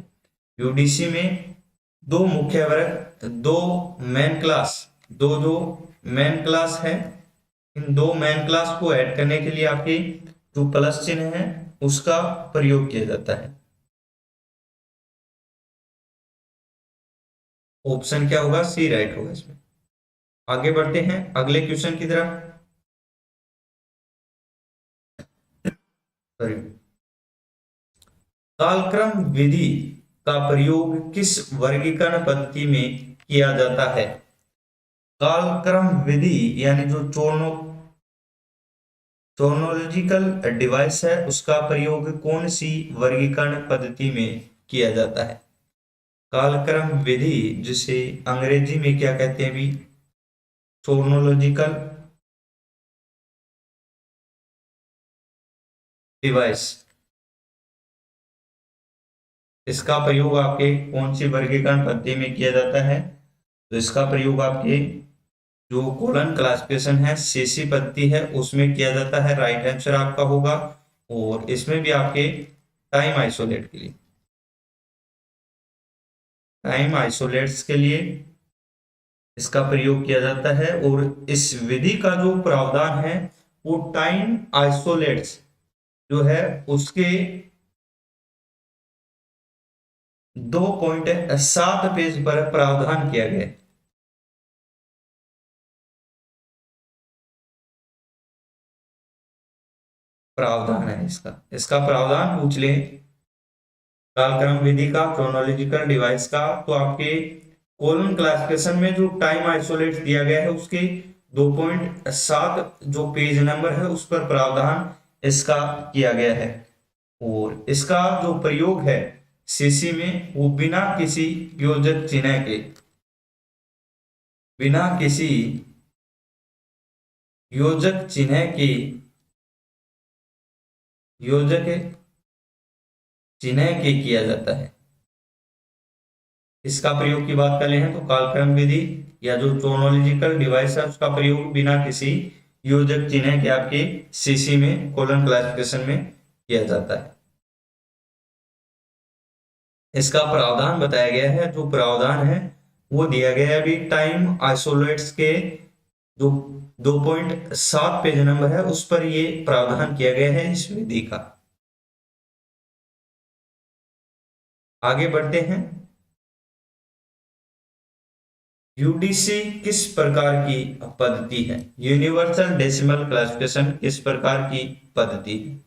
यूडीसी में दो मुख्य वर्ग, दो मेन क्लास, दो जो मेन क्लास है, इन दो मेन क्लास को ऐड करने के लिए आपके जो प्लस चिन्ह है उसका प्रयोग किया जाता है। ऑप्शन क्या होगा, सी राइट होगा इसमें। आगे बढ़ते हैं अगले क्वेश्चन की तरफ। सॉरी, कालक्रम विधि का प्रयोग किस वर्गीकरण पद्धति में किया जाता है। कालक्रम विधि यानी जो चोनोलॉजिकल डिवाइस है उसका प्रयोग कौन सी वर्गीकरण पद्धति में किया जाता है। कालक्रम विधि जिसे अंग्रेजी में क्या कहते हैं भी, चोनोलॉजिकल डिवाइस, इसका प्रयोग आपके कौन सी वर्गीकरण पद्धति में किया जाता है। तो इसका प्रयोग आपके जो कोलन क्लासिफिकेशन है, सीसी पद्धति है, उसमें किया जाता है। राइट आंसर आपका होगा। और इसमें भी आपके टाइम आइसोलेट के लिए, टाइम आइसोलेट्स के लिए इसका प्रयोग किया जाता है। और इस विधि का जो प्रावधान है वो टाइम आइसोलेट्स जो है उसके 2.7 पेज पर प्रावधान किया गया है। प्रावधान है इसका, इसका प्रावधान पूछ ले कालक्रम विधि का, क्रोनोलॉजिकल डिवाइस का, तो आपके कोलन क्लासिफिकेशन में जो टाइम आइसोलेट दिया गया है उसके 2.7 जो पेज नंबर है उस पर प्रावधान इसका किया गया है। और इसका जो प्रयोग है सीसी में वो बिना किसी योजक चिन्ह के, बिना किसी योजक चिन्ह के, योजक चिन्ह के किया जाता है। इसका प्रयोग की बात कर ले हैं तो कालक्रम विधि या जो क्रोनोलॉजिकल डिवाइस है उसका प्रयोग बिना किसी योजक चिन्ह के आपके सीसी में कोलन क्लासिफिकेशन में किया जाता है। इसका प्रावधान बताया गया है, जो प्रावधान है वो दिया गया है अभी टाइम आइसोलेट्स के जो 2.7 पेज नंबर है उस पर ये प्रावधान किया गया है इस विधि का। आगे बढ़ते हैं। यूडीसी किस प्रकार की पद्धति है, यूनिवर्सल डेसिमल क्लासिफिकेशन किस प्रकार की पद्धति है।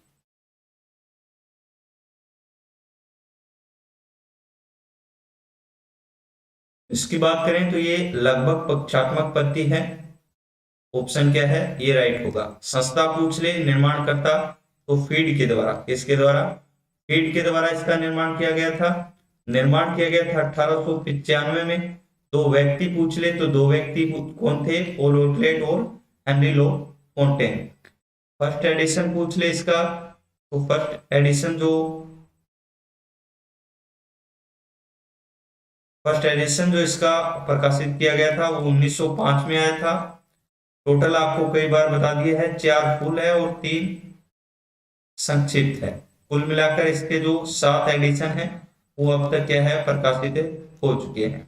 इसकी बात करें तो ये लगभग पक्षात्मक पद्धति है। ऑप्शन क्या है, ये राइट होगा। संस्था पूछ ले निर्माणकर्ता, तो फीड के द्वारा, किसके द्वारा, फीड के द्वारा इसका निर्माण किया गया था। निर्माण किया गया था 1895 में। दो व्यक्ति पूछ ले तो दो व्यक्ति कौन थे, पॉल आउटलेट और हेनरी लो फोंटेन। फर्स्ट एडिशन पूछ ले इसका, तो फर्स्ट एडिशन जो इसका प्रकाशित किया गया था वो 1905 में आया था। टोटल आपको कई बार बता दिया है, 4 फुल है और 3 संक्षिप्त है। कुल मिलाकर इसके जो 7 एडिशन है वो अब तक क्या है, प्रकाशित हो चुके हैं।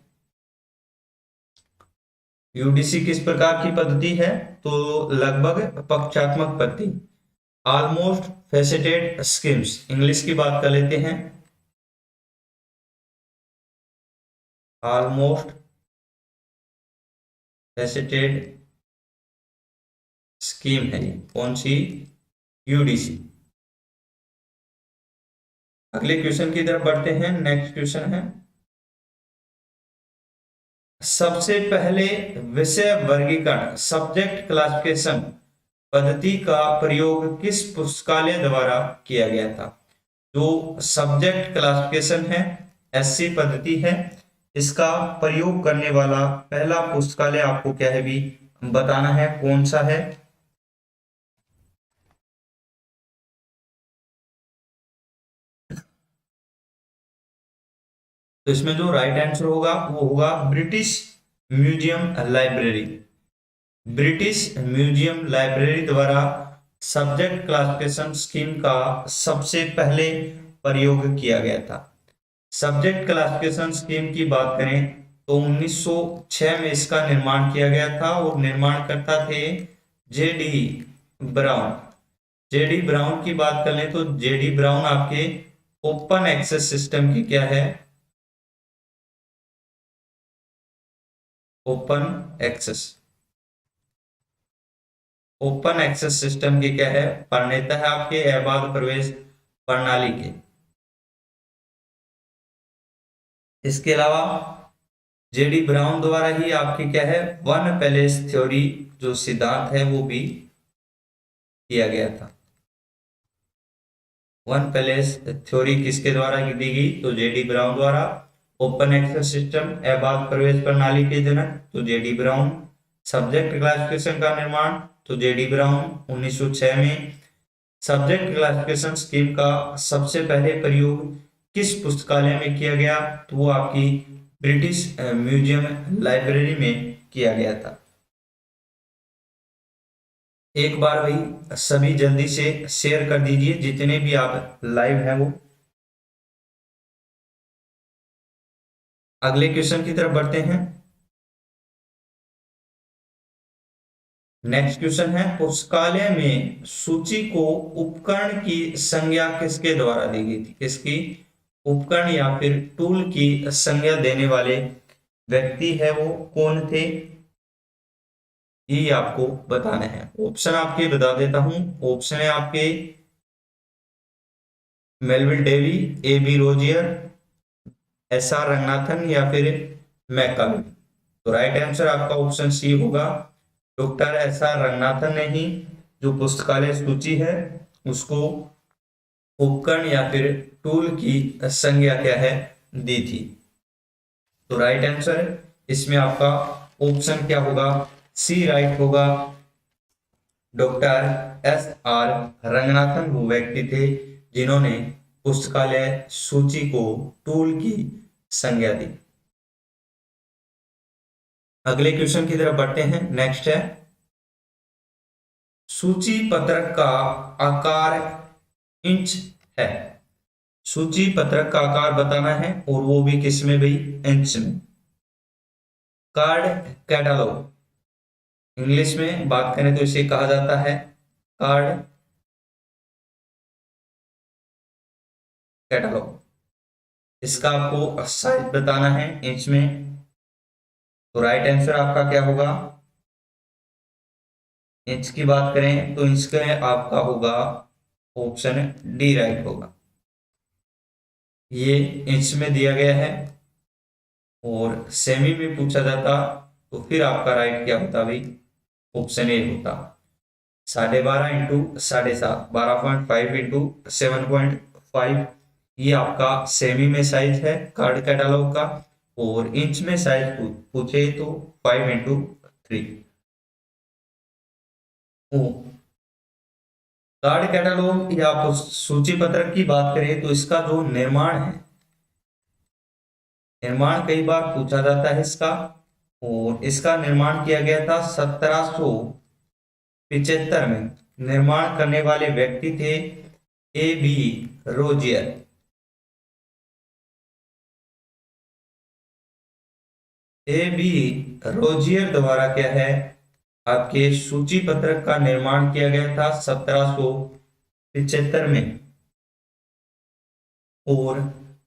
यूडीसी किस प्रकार की पद्धति है, तो लगभग पक्षात्मक पद्धति, ऑलमोस्ट फेसेटेड स्कीम्स। इंग्लिश की बात कर लेते हैं, ऑलमोस्ट फेसेटेड स्कीम है ये, कौन सी, यूडीसी। अगले क्वेश्चन की तरफ बढ़ते हैं। नेक्स्ट क्वेश्चन है, सबसे पहले विषय वर्गीकरण सब्जेक्ट क्लासिफिकेशन पद्धति का प्रयोग किस पुस्तकालय द्वारा किया गया था। जो सब्जेक्ट क्लासिफिकेशन है, एससी पद्धति है, इसका प्रयोग करने वाला पहला पुस्तकालय आपको क्या है भी बताना है, कौन सा है। तो इसमें जो राइट आंसर होगा वो होगा British museum library. British museum library द्वारा सब्जेक्ट क्लासिफिकेशन स्कीम का सबसे पहले प्रयोग किया गया था। सब्जेक्ट क्लासिफिकेशन स्कीम की बात करें तो 1906 में इसका निर्माण किया गया था और निर्माणकर्ता थे जेडी ब्राउन। जेडी ब्राउन की बात कर लें तो जेडी ब्राउन आपके ओपन एक्सेस सिस्टम की क्या है, open access, open access system की क्या है, प्रणेता है आपके अबाध प्रवेश प्रणाली के। इसके अलावा जेडी ब्राउन द्वारा ही आपकी क्या है, वन पैलेस थ्योरी जो सिद्धांत है वो भी किया गया था। वन पैलेस थ्योरी किसके द्वारा दी गई, तो जेडी ब्राउन द्वारा। ओपन एक्सेस सिस्टम अबाध प्रवेश प्रणाली के जनक तो जेडी ब्राउन। सब्जेक्ट क्लासिफिकेशन का निर्माण तो जेडी ब्राउन 1906 में। सब्जेक्ट क्लासिफिकेशन स्कीम का सबसे पहले प्रयोग किस पुस्तकालय में किया गया, तो वो आपकी ब्रिटिश म्यूजियम लाइब्रेरी में किया गया था। एक बार भाई सभी जल्दी से शेयर कर दीजिए, जितने भी आप लाइव हैं वो। अगले क्वेश्चन की तरफ बढ़ते हैं। नेक्स्ट क्वेश्चन है, पुस्तकालय में सूची को उपकरण की संज्ञा किसके द्वारा दी गई थी। किसकी, उपकरण या फिर टूल की संज्ञा देने वाले व्यक्ति है वो कौन थे, ये आपको बताना है। ऑप्शन आपके बता देता हूं। ऑप्शन है आपके Melvil Dewey, A B Rozier, S R Ranganathan या फिर मैकाले। तो राइट आंसर आपका ऑप्शन सी होगा, डॉक्टर एस आर रंगनाथन ने ही जो पुस्तकालय सूची है उसको उपकरण या फिर टूल की संज्ञा क्या है दी थी। तो राइट आंसर इसमें आपका ऑप्शन क्या होगा, सी राइट होगा। डॉक्टर एस आर रंगनाथन वो व्यक्ति थे जिन्होंने पुस्तकालय सूची को टूल की संज्ञा दी। अगले क्वेश्चन की तरफ बढ़ते हैं। नेक्स्ट है, सूची पत्रक का आकार इंच है। सूची पत्रक का आकार बताना है और वो भी किस में भाई, इंच में। कार्ड कैटलॉग, इंग्लिश में बात करें तो इसे कहा जाता है कार्ड कैटलॉग। इसका आपको साइज बताना है इंच में। तो राइट आंसर आपका क्या होगा, इंच की बात करें तो इंच का आपका होगा ऑप्शन डी राइट होगा। ये इंच में दिया गया है और सेमी में पूछा जाता तो फिर आपका राइट क्या होता भाई, ऑप्शन ए होता। 12.5 इंटू 7.5, 12.5 इंटू 7.5, ये आपका सेमी में साइज है कार्ड कैटलॉग का। और इंच में साइज पूछे तो 5 इंटू 3। कार्ड कैटलॉग या सूची पत्रक की बात करें तो इसका जो निर्माण है, निर्माण कई बार पूछा जाता है इसका। और इसका निर्माण किया गया था 1700 75 में निर्माण करने वाले व्यक्ति थे ए बी रोजियर। ए बी रोजियर द्वारा क्या है, आपके सूची पत्रक का निर्माण किया गया था 1775 में। और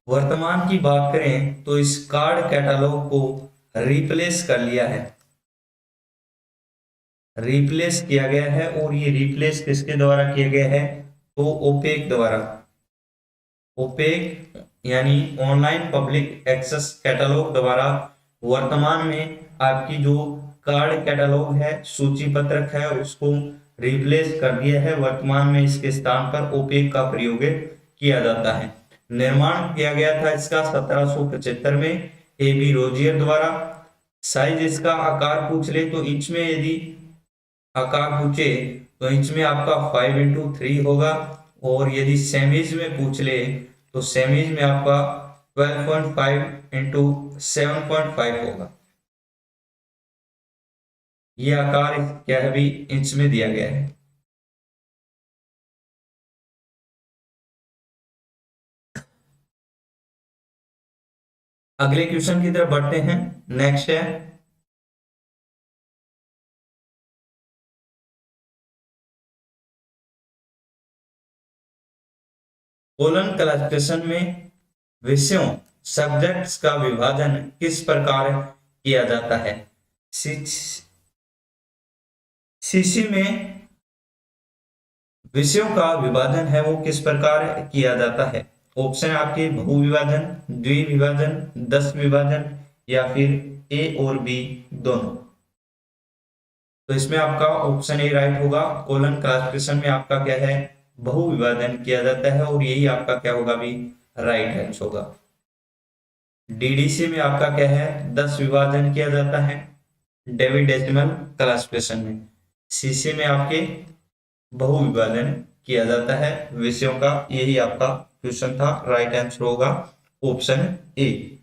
वर्तमान की बात करें तो इस कार्ड कैटलॉग को रिप्लेस कर लिया है, रिप्लेस किया गया है। और ये रिप्लेस किसके द्वारा किया गया है, तो ओपेक द्वारा। ओपेक यानी ऑनलाइन पब्लिक एक्सेस कैटलॉग द्वारा वर्तमान में आपकी जो कार्ड कैटलॉग है, सूची पत्रक है, उसको रिप्लेस कर दिया है। वर्तमान में इसके स्थान पर ओपेक का प्रयोग किया जाता है। निर्माण किया गया था इसका 1775 में ए बी रोजियर द्वारा। साइज इसका आकार पूछ ले तो इंच में, यदि आकार पूछे तो इंच में आपका 5x3 होगा। और यदि सेमीज में पूछ ले तो सेमीज में आपका 12.5x7.5 होगा। ये आकार क्या है भी इंच में दिया गया है। अगले क्वेश्चन की तरफ बढ़ते हैं। नेक्स्ट है कोलन क्लासिफिकेशन में विषयों सब्जेक्ट्स का विभाजन किस प्रकार किया जाता है। सीसी में विषयों का विभाजन है वो किस प्रकार किया जाता है। ऑप्शन आपके बहु विभाजन, द्विविभाजन, 10 विभाजन या फिर ए और बी दोनों। तो इसमें आपका ऑप्शन ए राइट होगा। कोलन क्लासिफिकेशन में आपका क्या है, बहु विभाजन किया जाता है और यही आपका क्या होगा भी राइट आंसर होगा। डीडीसी में आपका क्या है, 10 विभाजन किया जाता है डेविड डेसिमल क्लासिफिकेशन में। सीसी में आपके बहु विभाजन किया जाता है विषयों का। यही आपका क्वेश्चन था, राइट आंसर होगा ऑप्शन ए।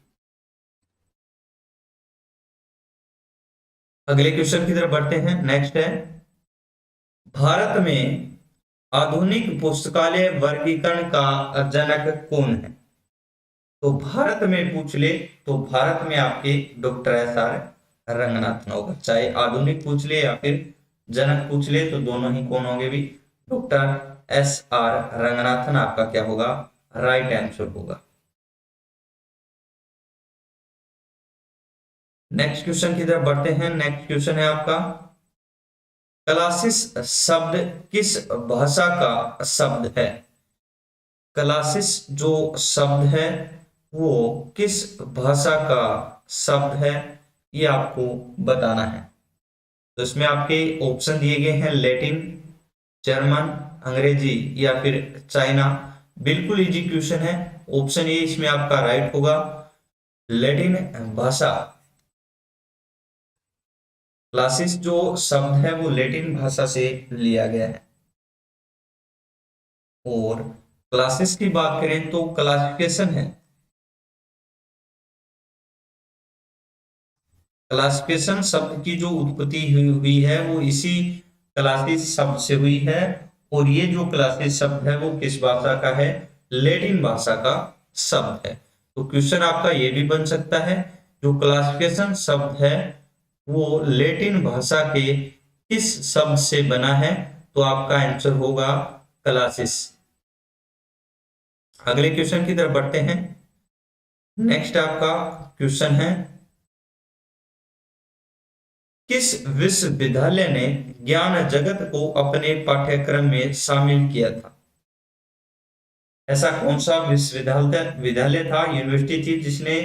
अगले क्वेश्चन की तरफ बढ़ते हैं। नेक्स्ट है भारत में आधुनिक पुस्तकालय वर्गीकरण का जनक कौन है। तो भारत में पूछ ले तो भारत में आपके डॉक्टर एस आर रंगनाथन होगा। चाहे आधुनिक पूछ ले या फिर जनक पूछ ले तो दोनों ही कौन होंगे भी, डॉक्टर एस आर रंगनाथन आपका क्या होगा, राइट आंसर होगा। नेक्स्ट क्वेश्चन की तरफ बढ़ते हैं। नेक्स्ट क्वेश्चन है आपका क्लासिस शब्द किस भाषा का शब्द है। क्लासिस जो शब्द है वो किस भाषा का शब्द है, ये आपको बताना है। तो इसमें आपके ऑप्शन दिए गए हैं लैटिन, जर्मन, अंग्रेजी या फिर चाइना। बिल्कुल इजी क्वेश्चन है। ऑप्शन ए इसमें आपका राइट होगा, लैटिन भाषा। क्लासिस जो शब्द है वो लैटिन भाषा से लिया गया है। और क्लासिस की बात करें तो क्लासिफिकेशन है, क्लासिफिकेशन शब्द की जो उत्पत्ति हुई है वो इसी क्लासिस शब्द से हुई है। और ये जो क्लासिस शब्द है वो किस भाषा का है, लैटिन भाषा का शब्द है। तो क्वेश्चन आपका ये भी बन सकता है, जो क्लासिफिकेशन शब्द है वो लैटिन भाषा के किस शब्द से बना है, तो आपका आंसर होगा क्लासिस। अगले क्वेश्चन की तरफ बढ़ते हैं। नेक्स्ट आपका क्वेश्चन है किस विश्वविद्यालय ने ज्ञान जगत को अपने पाठ्यक्रम में शामिल किया था। ऐसा कौन सा विश्वविद्यालय था, यूनिवर्सिटी थी, जिसने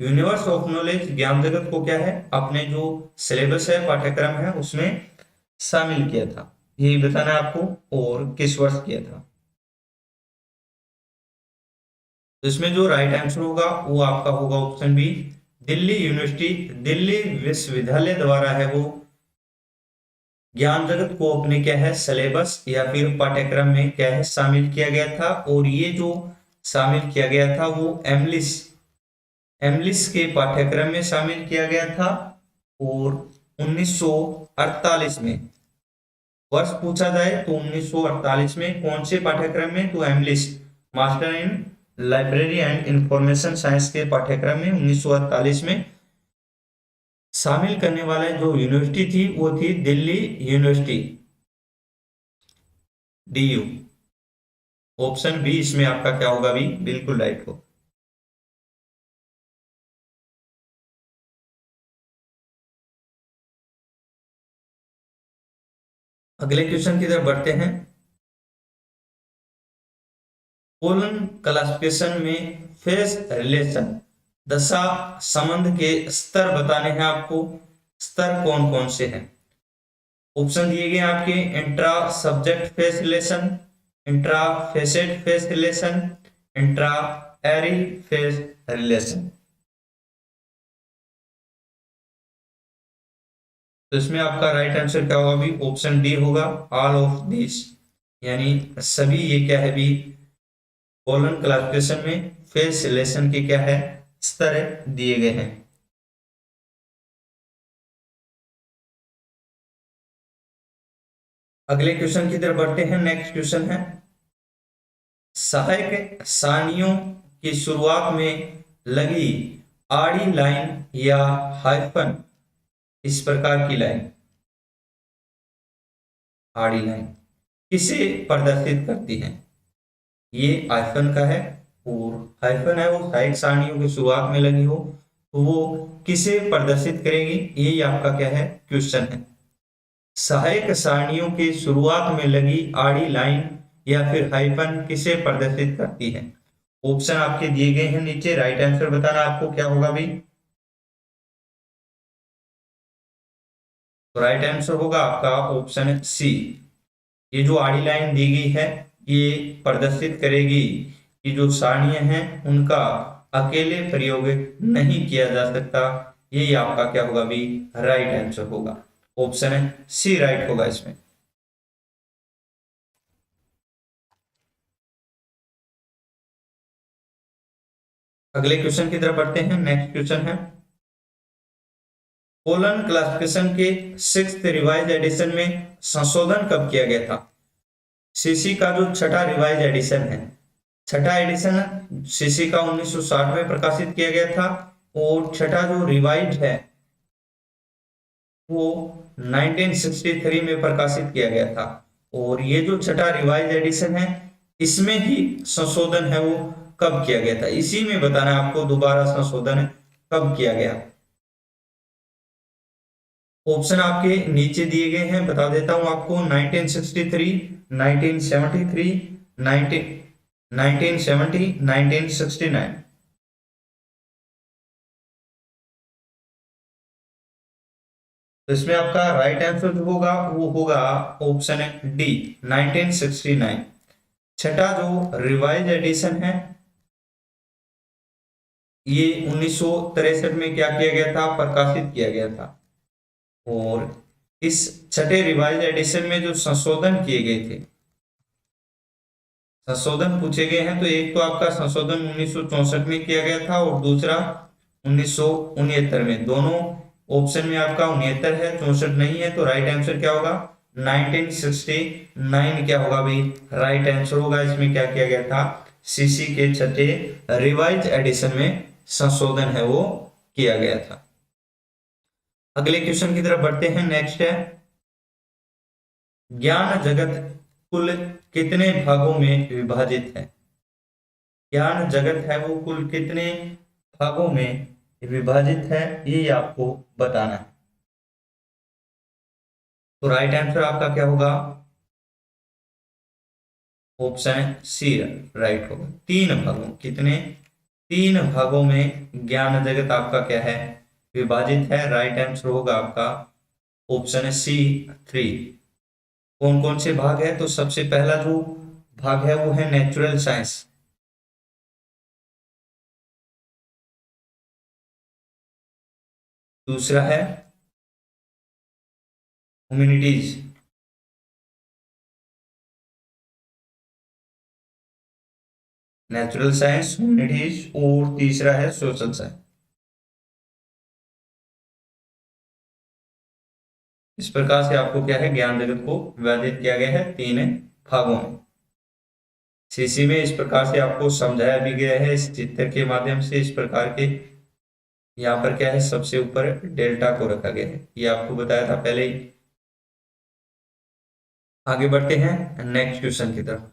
यूनिवर्स ऑफ नॉलेज ज्ञान जगत को क्या है अपने जो सिलेबस है, पाठ्यक्रम है, उसमें शामिल किया था। यही बताना है आपको और किस वर्ष किया था। तो इसमें जो राइट आंसर होगा वो आपका होगा option B, Delhi university, Delhi विश्वविद्यालय द्वारा है वो ज्ञान जगत को अपने क्या है सिलेबस या फिर पाठ्यक्रम में क्या है शामिल किया गया था। और ये जो शामिल किया गया था वो एमलिस के पाठ्यक्रम में शामिल किया गया था। और 1948 में वर्ष पूछा जाए तो 1948 में। कौन से पाठ्यक्रम में? तो MLIS, master in library and information science के पाठ्यक्रम में 1948 में शामिल करने वाले जो यूनिवर्सिटी थी वो थी Delhi university, DU। Option B इसमें आपका क्या होगा? भी बिल्कुल राइट हो। अगले क्वेश्चन की तरफ बढ़ते हैं। कोलन क्लासिफिकेशन में फेस रिलेशन, दशा संबंध के स्तर बताने हैं आपको। स्तर कौन कौन से हैं? ऑप्शन दिए गए आपके, intra subject phase relation, intra facet phase relation, intra array phase relation. तो इसमें आपका राइट आंसर क्या होगा? भी ऑप्शन डी होगा, ऑल ऑफ दिस, यानी सभी। ये क्या है भी? कोलन क्लासिफिकेशन में फेस रिलेशन के क्या है? स्तर दिए गए हैं। अगले क्वेश्चन की तरफ बढ़ते हैं। नेक्स्ट क्वेश्चन है, सहायक सारणियों की शुरुआत में लगी आड़ी लाइन या हाइफन, इस प्रकार की लाइन, आड़ी लाइन किसे प्रदर्शित करती है? ये हाइफन का है, और हाइफन है वो सहायक सारणियों की शुरुआत में लगी हो तो वो किसे प्रदर्शित करेगी? ये आपका क्या है? क्वेश्चन है। सहायक सारणियों की शुरुआत में लगी आड़ी लाइन या फिर हाइफन किसे प्रदर्शित करती है? ऑप्शन आपके दिए गए हैं नीचे, राइट आंसर बताना आपको क्या होगा भाई। तो राइट आंसर होगा आपका ऑप्शन सी। ये जो आड़ी लाइन दी गई है ये प्रदर्शित करेगी कि जो सारणियां हैं उनका अकेले प्रयोग नहीं किया जा सकता। यही आपका क्या होगा भी? राइट आंसर होगा। ऑप्शन सी राइट होगा इसमें। अगले क्वेश्चन की तरफ बढ़ते हैं। नेक्स्ट क्वेश्चन है, कोलन क्लासिफिकेशन के 6th रिवाइज एडिशन में संशोधन कब किया गया था? सीसी का जो छठा रिवाइज एडिशन है, छठा एडिशन सीसी का 1960 में प्रकाशित किया गया था, और छठा जो रिवाइज है वो 1963 में प्रकाशित किया गया था। और ये जो छठा रिवाइज एडिशन है इसमें ही संशोधन है वो कब किया गया था? इसी में बताना है आपको दोबारा संशोधन कब किया गया। ऑप्शन आपके नीचे दिए गए हैं, बता देता हूं आपको। 1963, 1973, 19 1970, 1969। तो इसमें आपका राइट आंसर जो होगा वो होगा ऑप्शन डी, 1969। छठा जो रिवाइज एडिशन है ये 1963 में क्या किया गया था? प्रकाशित किया गया था। और इस छठे रिवाइज एडिशन में जो संशोधन किए गए थे, संशोधन पूछे गए हैं, तो एक तो आपका संशोधन 1964 में किया गया था और दूसरा 1969 में। दोनों ऑप्शन में आपका 69 है, 64 नहीं है। तो राइट आंसर क्या होगा? 1969 क्या होगा भाई? राइट आंसर होगा। इसमें क्या किया गया था? सीसी के छठे रिवाइज एडिशन में संशोधन है वो किया गया था। अगले क्वेश्चन की तरफ बढ़ते हैं। नेक्स्ट है, ज्ञान जगत कुल कितने भागों में विभाजित है? ज्ञान जगत है वो कुल कितने भागों में विभाजित है, ये आपको बताना है। तो राइट आंसर आपका क्या होगा? ऑप्शन सी राइट होगा। तीन भागों, कितने? तीन भागों में ज्ञान जगत आपका क्या है? विभाजित है। राइट आंसर होगा आपका ऑप्शन सी 3। कौन कौन से भाग है? तो सबसे पहला जो भाग है वो है नेचुरल साइंस, दूसरा है ह्यूमैनिटीज, नेचुरल साइंस, ह्यूमैनिटीज, और तीसरा है सोशल साइंस। इस प्रकार से आपको क्या है, ज्ञान जगत को विभाजित किया गया है 3 भागों में। सीसी में इस प्रकार से आपको समझाया भी गया है इस चित्र के माध्यम से। इस प्रकार के यहाँ पर क्या है, सबसे ऊपर डेल्टा को रखा गया है, ये आपको बताया था पहले ही। आगे बढ़ते हैं नेक्स्ट क्वेश्चन की तरफ।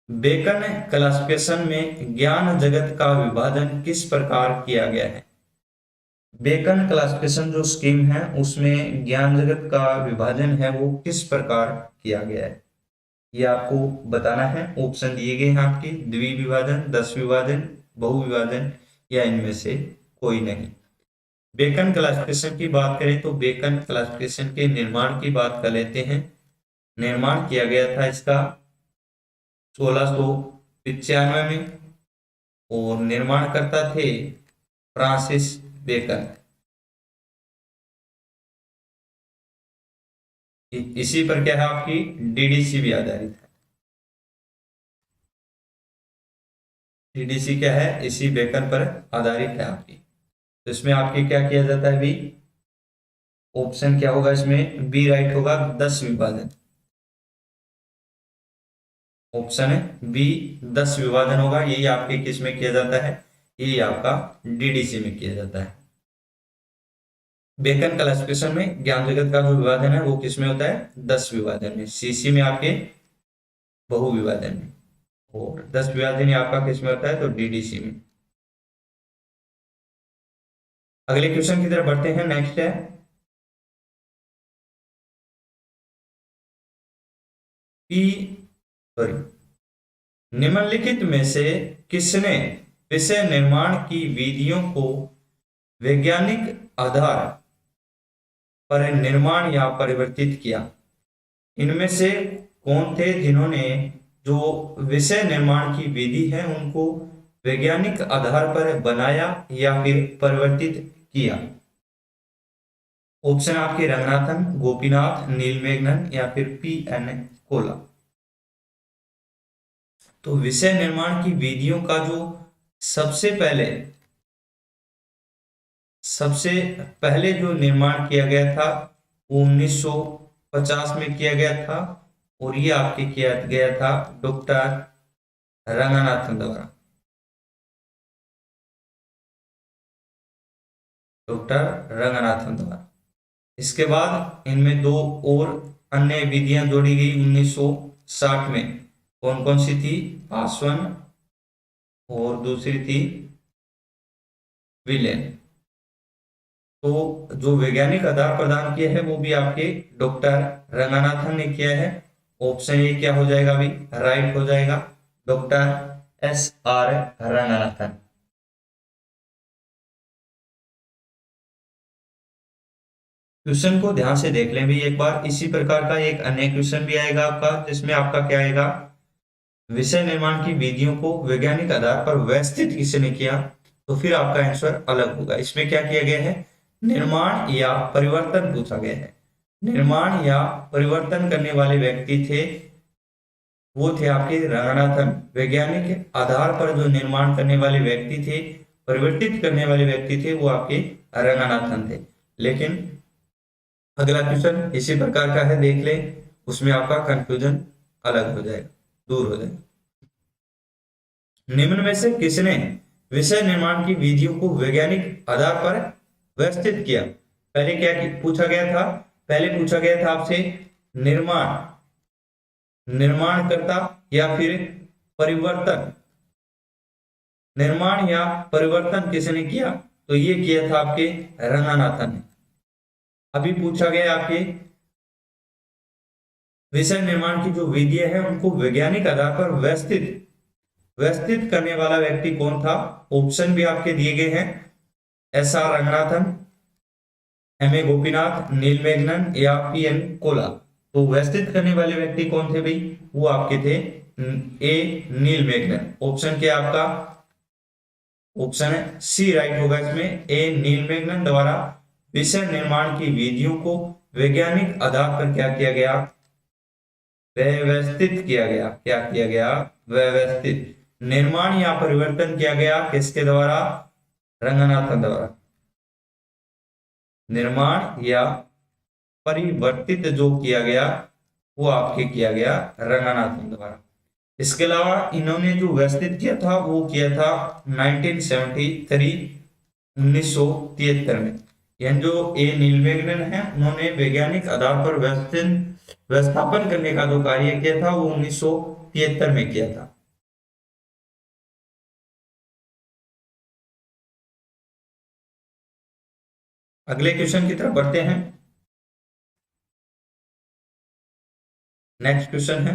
बेकन क्लासिफिकेशन में ज्ञान जगत का विभाजन किस प्रकार किया गया है? बेकन क्लासिफिकेशन जो स्कीम है उसमें ज्ञान जगत का विभाजन है वो किस प्रकार किया गया है, ये आपको बताना है। ऑप्शन दिए गए हैं आपके, द्विविभाजन, 10 विभाजन, बहुविभाजन या इनमें से कोई नहीं। बेकन क्लासिफिकेशन की बात करें तो बेकन क्लासिफिकेशन के निर्माण की बात कर लेते हैं। निर्माण किया गया था इसका 1695 में, और निर्माणकर्ता थे फ्रांसिस बेकन। इसी पर क्या है आपकी डीडीसी भी आधारित है। डीडीसी क्या है, इसी बेकन पर आधारित है आपकी। तो इसमें आपके क्या किया जाता है भाई, ऑप्शन क्या होगा इसमें, बी राइट होगा, 10 विभाजन। ऑप्शन है बी 10 विभाजन होगा, यही आपके किस में किया जाता है, यही आपका डीडीसी में किया जाता है। बेकन क्लासिफिकेशन में ज्ञान जगत का जो विभाजन है वो किस में होता है, 10 विभाजन में। सीसी में आपके बहु विभाजन में, और 10 विभाजन आपका किस में होता है, तो डीडीसी में। अगले क्वेश्चन की तरफ बढ़ते हैं। नेक्स्ट है पी सॉरी निम्नलिखित में से किसने विषय निर्माण की विधियों को वैज्ञानिक आधार पर निर्माण या परिवर्तित किया? इनमें से कौन थे जिन्होंने जो विषय निर्माण की विधि है उनको वैज्ञानिक आधार पर बनाया या फिर परिवर्तित किया? ऑप्शन आपके रंगनाथन, गोपीनाथ, नीलमेघनन या फिर पी.एन. कोला। तो विषय निर्माण की विधियों का जो सबसे पहले जो निर्माण किया गया था वो 1950 में किया गया था, और ये आपके किया गया था डॉक्टर रंगनाथन द्वारा। डॉक्टर रंगनाथन द्वारा। इसके बाद इनमें 2 और अन्य विधियां जोड़ी गई 1960 में। कौन कौन सी थी, पासवन और दूसरी थी विलेन। तो जो वैज्ञानिक आधार प्रदान किया है वो भी आपके डॉक्टर रंगनाथन ने किया है। ऑप्शन ए क्या हो जाएगा अभी, राइट हो जाएगा, डॉक्टर S.R. रंगनाथन। क्वेश्चन को ध्यान से देख लें भी एक बार। इसी प्रकार का एक अन्य क्वेश्चन भी आएगा आपका, जिसमें आपका क्या आएगा, विषय निर्माण की विधियों को वैज्ञानिक आधार पर व्यवस्थित किसने किया, तो फिर आपका आंसर अलग होगा। इसमें क्या किया गया है, निर्माण या परिवर्तन पूछा गया है। निर्माण या परिवर्तन करने वाले व्यक्ति थे वो थे आपके रंगनाथन। वैज्ञानिक आधार पर जो निर्माण करने वाले व्यक्ति थे, परिवर्तित करने वाले व्यक्ति थे, वो आपके रंगनाथन थे। लेकिन अगला क्वेश्चन इसी प्रकार का है, देख ले, उसमें आपका कंफ्यूजन अलग हो जाएगा, दूर हो जाएगा। निम्न में से किसने विषय निर्माण की विधियों को वैज्ञानिक आधार पर व्यवस्थित किया? पहले क्या पूछा गया था, पहले पूछा गया था आपसे निर्माणकर्ता या फिर परिवर्तन। निर्माण या परिवर्तन किसने किया, तो ये किया था आपके रंगनाथन ने। अभी पूछा गया आपके विषय निर्माण की जो विधियां हैं उनको वैज्ञानिक आधार पर व्यवस्थित करने वाला व्यक्ति कौन था? ऑप्शन भी आपके दिए गए हैं, S.R. रंगनाथन, M.A. गोपीनाथ, नीलमेघनन या P.N. कोला। तो व्यवस्थित करने वाले व्यक्ति कौन थे भाई, वो आपके थे ए नीलमेघनन। ऑप्शन क्या आपका, ऑप्शन है सी राइट होगा इसमें, ए नीलमेघनन द्वारा विषय निर्माण की विधियों को वैज्ञानिक आधार पर क्या किया गया, व्यवस्थित किया गया। क्या किया गया, व्यवस्थित। निर्माण या परिवर्तन किया गया किसके द्वारा, रंगनाथन द्वारा। निर्माण या परिवर्तित जो किया गया वो आपके किया गया रंगनाथन द्वारा। इसके अलावा इन्होंने जो व्यवस्थित किया था वो किया था 1973 1973 में। यह जो ए नीलमेगन है उन्होंने वैज्ञानिक आधार पर व्यवस्थापन करने का जो कार्य किया था वो 1973 में किया था। अगले क्वेश्चन की तरफ बढ़ते हैं। नेक्स्ट क्वेश्चन है,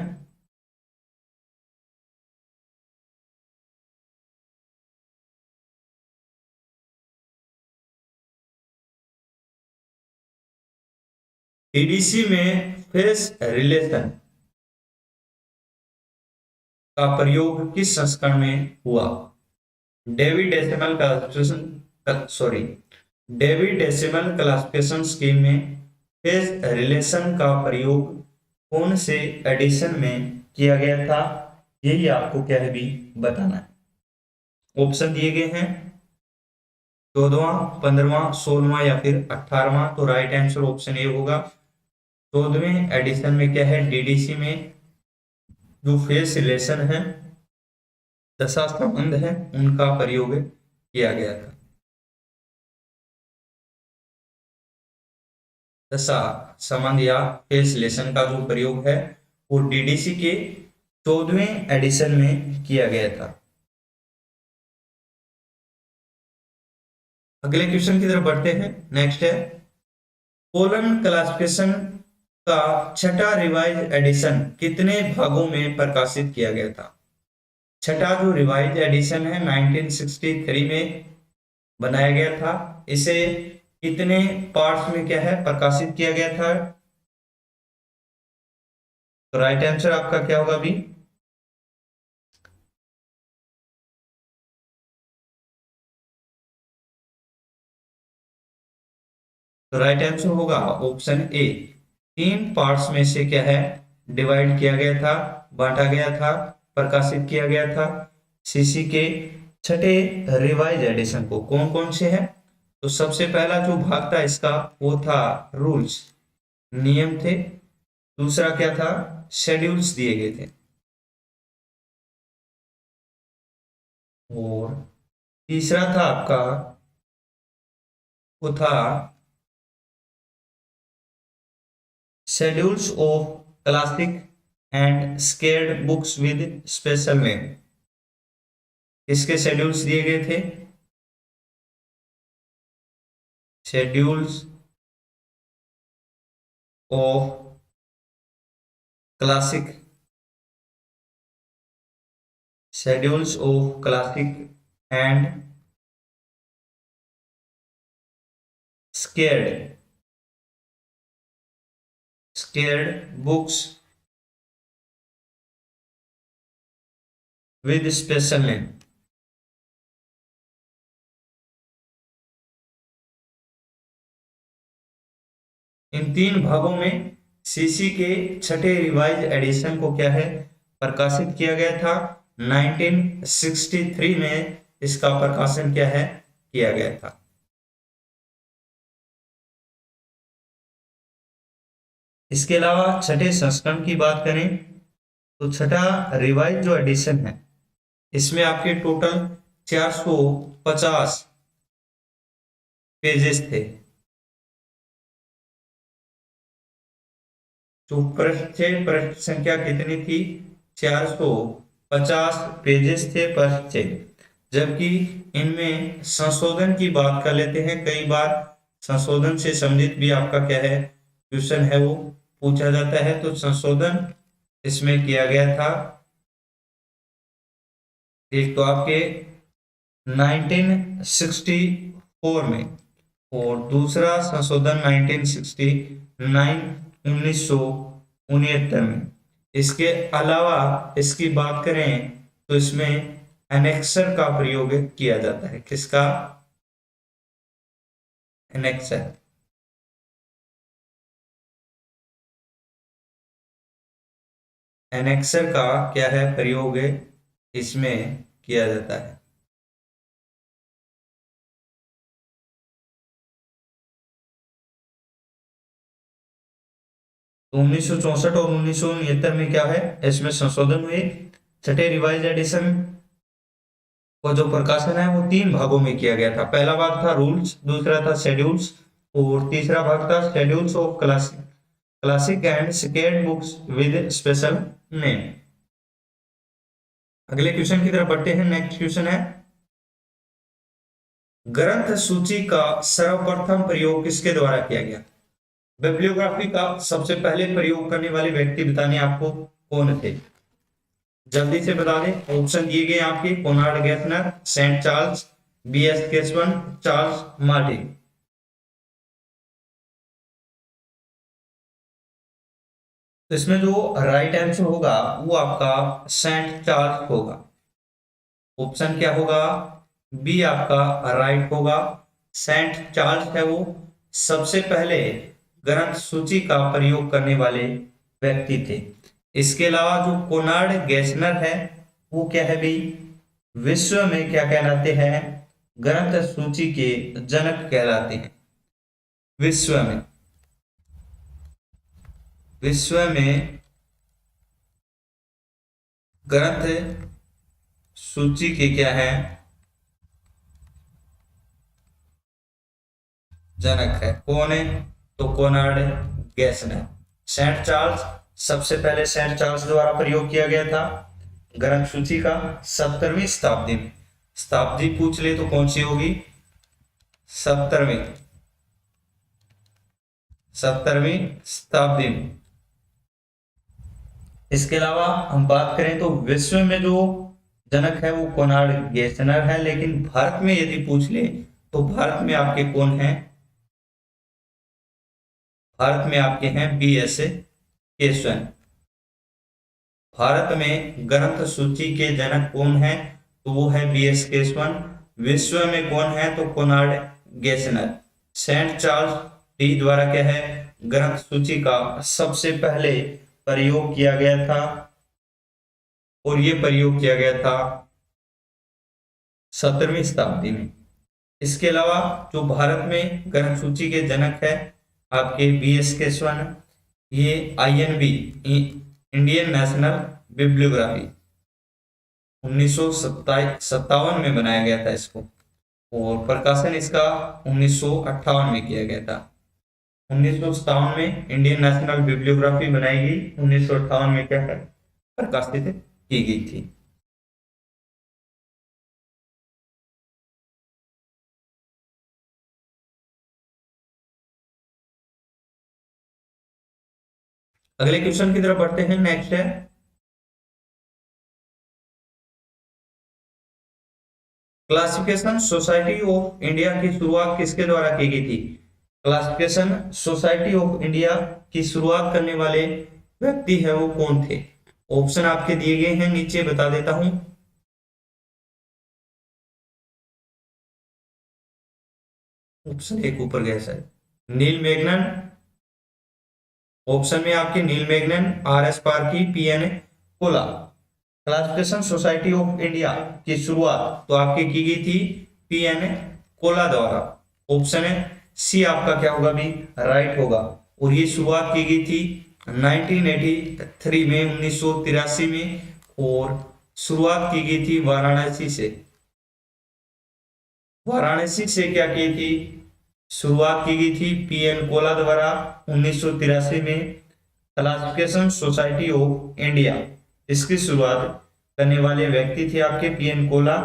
ईडीसी में फेस रिलेशन का प्रयोग किस संस्करण में हुआ? David decimal classification sorry David decimal classification scheme में फेस रिलेशन का प्रयोग कौन से एडिशन में किया गया था? यही आपको क्या है भी बताना है। ऑप्शन दिए गए हैं 14वां, 15वां, 16वां या फिर 18वां। तो राइट आंसर ऑप्शन ए होगा। 14वें एडिशन में क्या है, डीडीसी में जो फेस रिलेशन है, दशा संबंध है, उनका प्रयोग किया गया था। दशा संबंध या फेस रिलेशन का जो प्रयोग है वो डीडीसी के 14वें एडिशन में किया गया था। अगले क्वेश्चन की तरफ बढ़ते हैं। नेक्स्ट है, पोलन क्लासिफिकेशन का छठा रिवाइज एडिशन कितने भागों में प्रकाशित किया गया था? छठा जो रिवाइज एडिशन है 1963 में बनाया गया था। इसे कितने पार्ट्स में क्या है प्रकाशित किया गया था? तो राइट आंसर आपका क्या होगा अभी? तो राइट आंसर होगा ऑप्शन ए। 3 पार्ट्स में से क्या है डिवाइड किया गया था, बांटा गया था, प्रकाशित किया गया था सीसी के छठे रिवाइज एडिशन को। कौन कौन से हैं? तो सबसे पहला जो भाग था इसका वो था रूल्स, नियम थे। दूसरा क्या था, शेड्यूल्स दिए गए थे। और तीसरा था आपका वो था schedules of classic and sacred books with special name. किसके शेड्यूल्स दिए गए थे? Schedules of classic, schedules of classic and sacred sacred books with special name. इन 3 भागों में सीसी के छठे रिवाइज एडिशन को क्या है प्रकाशित किया गया था। 1963 में इसका प्रकाशन क्या है किया गया था। इसके अलावा छठे संस्करण की बात करें तो छठा रिवाइज जो एडिशन है इसमें आपके टोटल 450 पेजेस थे। तो पृष्ठ संख्या कितनी थी? 450 पेजेस थे पृष्ठ से। जबकि इनमें संशोधन की बात कर लेते हैं। कई बार संशोधन से संबंधित भी आपका क्या है क्वेश्चन है वो पूछा जाता है। तो संशोधन इसमें किया गया था। एक तो आपके 1964 में और दूसरा संशोधन 1969 1969 में। इसके अलावा इसकी बात करें तो इसमें एनेक्सर का प्रयोग किया जाता है। किसका? एनेक्सर। एनेक्सर का क्या है प्रयोग इसमें किया जाता है। तो 1964 और 1969 में क्या है, इसमें संशोधन हुए। छठे रिवाइज एडिशन को जो प्रकाशन है वो 3 भागों में किया गया था। पहला भाग था रूल्स, दूसरा था शेड्यूल्स, और तीसरा भाग था schedules of classic and sacred books with special name. अगले क्वेश्चन की तरफ बढ़ते हैं। नेक्स्ट क्वेश्चन है, ग्रंथ सूची का सर्वप्रथम प्रयोग किसके द्वारा किया गया? बिब्लियोग्राफी का सबसे पहले प्रयोग करने वाले व्यक्ति बताने आपको कौन थे? जल्दी से बता दें, ऑप्शन दिए गए आपके, Conrad Gesner, Saint Charles, BS Kesavan, Charles Martin. तो इसमें जो राइट आंसर होगा वो आपका सेंट चार्ल्स होगा। ऑप्शन क्या होगा? बी आपका राइट होगा। सेंट चार्ल्स है वो सबसे पहले ग्रंथ सूची का प्रयोग करने वाले व्यक्ति थे। इसके अलावा जो कोनार्ड गैसनर है वो क्या है भाई, विश्व में क्या कहलाते हैं? ग्रंथ सूची के जनक कहलाते हैं। विश्व में ग्रंथ सूची के क्या है? जनक है। कौन है? तो कोनार्ड गैसनर। सेंट चार्ल्स सबसे पहले सेंट चार्ल्स द्वारा प्रयोग किया गया था ग्रंथ सूची का 17वीं शताब्दी में। शताब्दी पूछ ले तो कौन सी होगी? 17वीं शताब्दी में। इसके अलावा हम बात करें तो विश्व में जो जनक है वो कोनार्ड गैसनर है, लेकिन भारत में यदि पूछ ले तो भारत में आपके कौन है? भारत में आपके हैं बीएस केशवन। भारत में ग्रंथ सूची के जनक कौन है? तो वो है बीएस केशवन। विश्व में कौन है? तो कोनार्ड गैसनर। सेंट चार्ल्स डी द्वारा क्या है, ग्रंथ सूची का सबसे पहले प्रयोग किया गया था, और ये प्रयोग किया गया था 17वीं शताब्दी में। इसके अलावा जो भारत में ग्रंथ सूची के जनक है आपके बीएस केशवन, ये आईएनबी इंडियन नेशनल बिब्लियोग्राफी 1957 में बनाया गया था इसको, और प्रकाशन इसका 1958 में किया गया था। 1957 में इंडियन नेशनल बिब्लियोग्राफी बनाई गई, 1958 में क्या है, प्रकाशित की गई थी। अगले क्वेश्चन की तरफ बढ़ते हैं। नेक्स्ट है, क्लासिफिकेशन सोसाइटी ऑफ इंडिया की शुरुआत किसके द्वारा की गई थी? क्लासिफिकेशन सोसाइटी ऑफ इंडिया की शुरुआत करने वाले व्यक्ति है वो कौन थे? ऑप्शन आपके दिए गए हैं, नीचे बता देता हूं। ऑप्शन एक ऊपर गया शायद, नील मैगनन। ऑप्शन में आपके Neelameghan, R S Parkhi, P N Kaula. Classification society of India की शुरुआत तो आपकी की गई थी पी एन कोला द्वारा। ऑप्शन है सी आपका क्या होगा भी, राइट होगा। और ये शुरुआत की गई थी 1983 में, 1983 में, और शुरुआत की गई थी वाराणसी से। वाराणसी से क्या की थी, शुरुआत की गई थी पीएन कोला द्वारा 1983 में। क्लासिफिकेशन सोसाइटी ऑफ इंडिया, इसकी शुरुआत करने वाले व्यक्ति थे आपके पीएन कोला।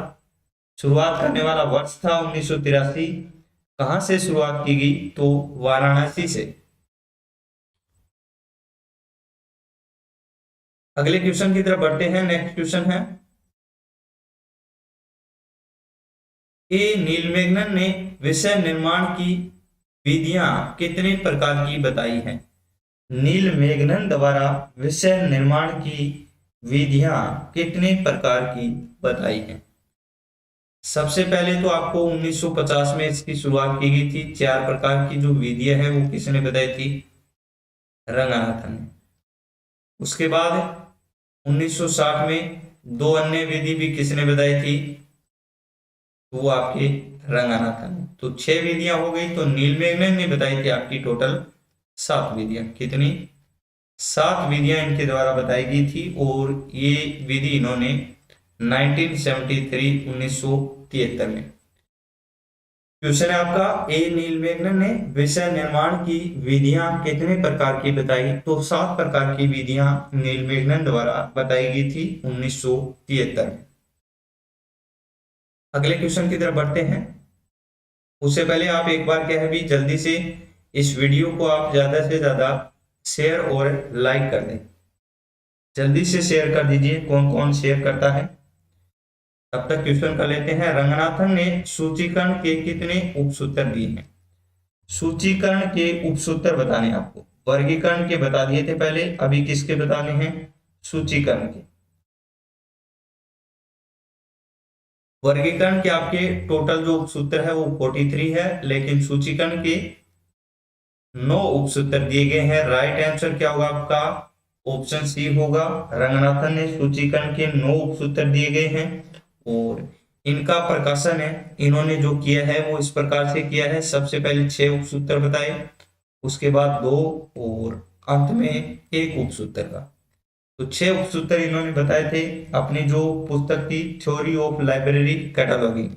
शुरुआत करने वाला वर्ष था 1983। कहां से शुरुआत की गई? तो वाराणसी से। अगले क्वेश्चन की तरफ बढ़ते हैं। नेक्स्ट क्वेश्चन है, ए नीलमेगनन ने विषय निर्माण की विधियां कितने प्रकार की बताई हैं? नीलमेगनन द्वारा विषय निर्माण की विधियां कितने प्रकार की बताई हैं? सबसे पहले तो आपको 1950 में इसकी शुरुआत की गई थी। 4 प्रकार की जो विधियां हैं वो किसने बताई थी? रंगनाथन ने। उसके बाद 1960 में 2 अन्य विधि भी किसने बताई थी? वो आपके रंगनाथन। तो 6 विधियां हो गई। तो नीलमेगनन ने बताई थी आपकी टोटल 7 विधियां। कितनी? 7 विधियां इनके द्वारा बताई गई थी और ये विधि इन्होंने 1973 में। क्वेश्चन है आपका, ए नील मेगन ने विषय निर्माण की विधियां कितने प्रकार की बताई? तो 7 प्रकार की विधियां नील मेगन द्वारा बताई गई थी 1973 में। अगले क्वेश्चन की तरफ बढ़ते हैं। उससे पहले आप एक बार क्या है भी जल्दी से इस वीडियो को आप ज्यादा से ज्यादा शेयर और लाइक कर दें। जल्दी से शेयर कर दीजिए, कौन कौन शेयर करता है। तब तक क्वेश्चन कर लेते हैं। रंगनाथन ने सूचीकरण के कितने उपसूत्र दिए हैं? सूचीकरण के उपसूत्र बताने आपको। वर्गीकरण के बता दिए थे पहले, अभी किसके बताने हैं? सूचीकरण के। वर्गीकरण के आपके टोटल जो उपसूत्र है वो 43 है, लेकिन सूचीकरण के 9 उपसूत्र दिए गए हैं। राइट आंसर क्या होगा आपका? ऑप्शन सी होगा। रंगनाथन ने सूचीकरण के 9 उपसूत्र दिए गए हैं और इनका प्रकाशन है इन्होंने जो किया है वो इस प्रकार से किया है। सबसे पहले 6 उपसूत्र बताए, उसके बाद 2 और अंत में 1 उपसूत्र का। तो 6 उपसूत्र इन्होंने बताए थे अपनी जो पुस्तक थी theory of library cataloguing.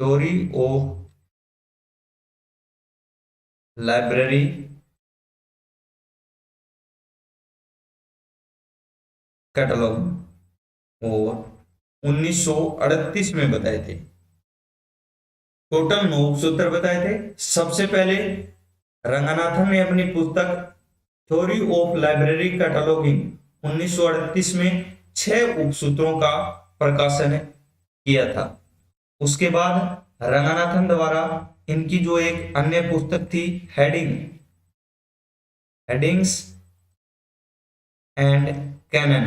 Theory of library catalogue और 1938 में बताए थे। टोटल 9 सूत्र बताए थे। सबसे पहले रंगनाथन ने अपनी पुस्तक थ्योरी ऑफ लाइब्रेरी कैटालॉगिंग 1938 में 6 उपसूत्रों का प्रकाशन किया था। उसके बाद रंगनाथन द्वारा इनकी जो एक अन्य पुस्तक थी हेडिंग्स एंड कैनन,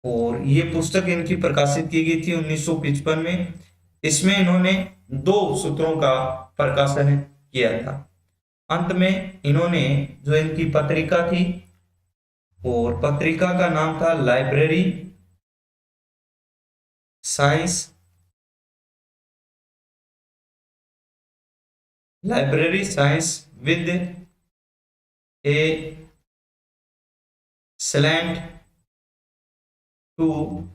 और ये पुस्तक इनकी प्रकाशित की गई थी 1955 में। इसमें इन्होंने 2 सूत्रों का प्रकाशन किया था। अंत में इन्होंने जो इनकी पत्रिका थी और पत्रिका का नाम था library science with a slant to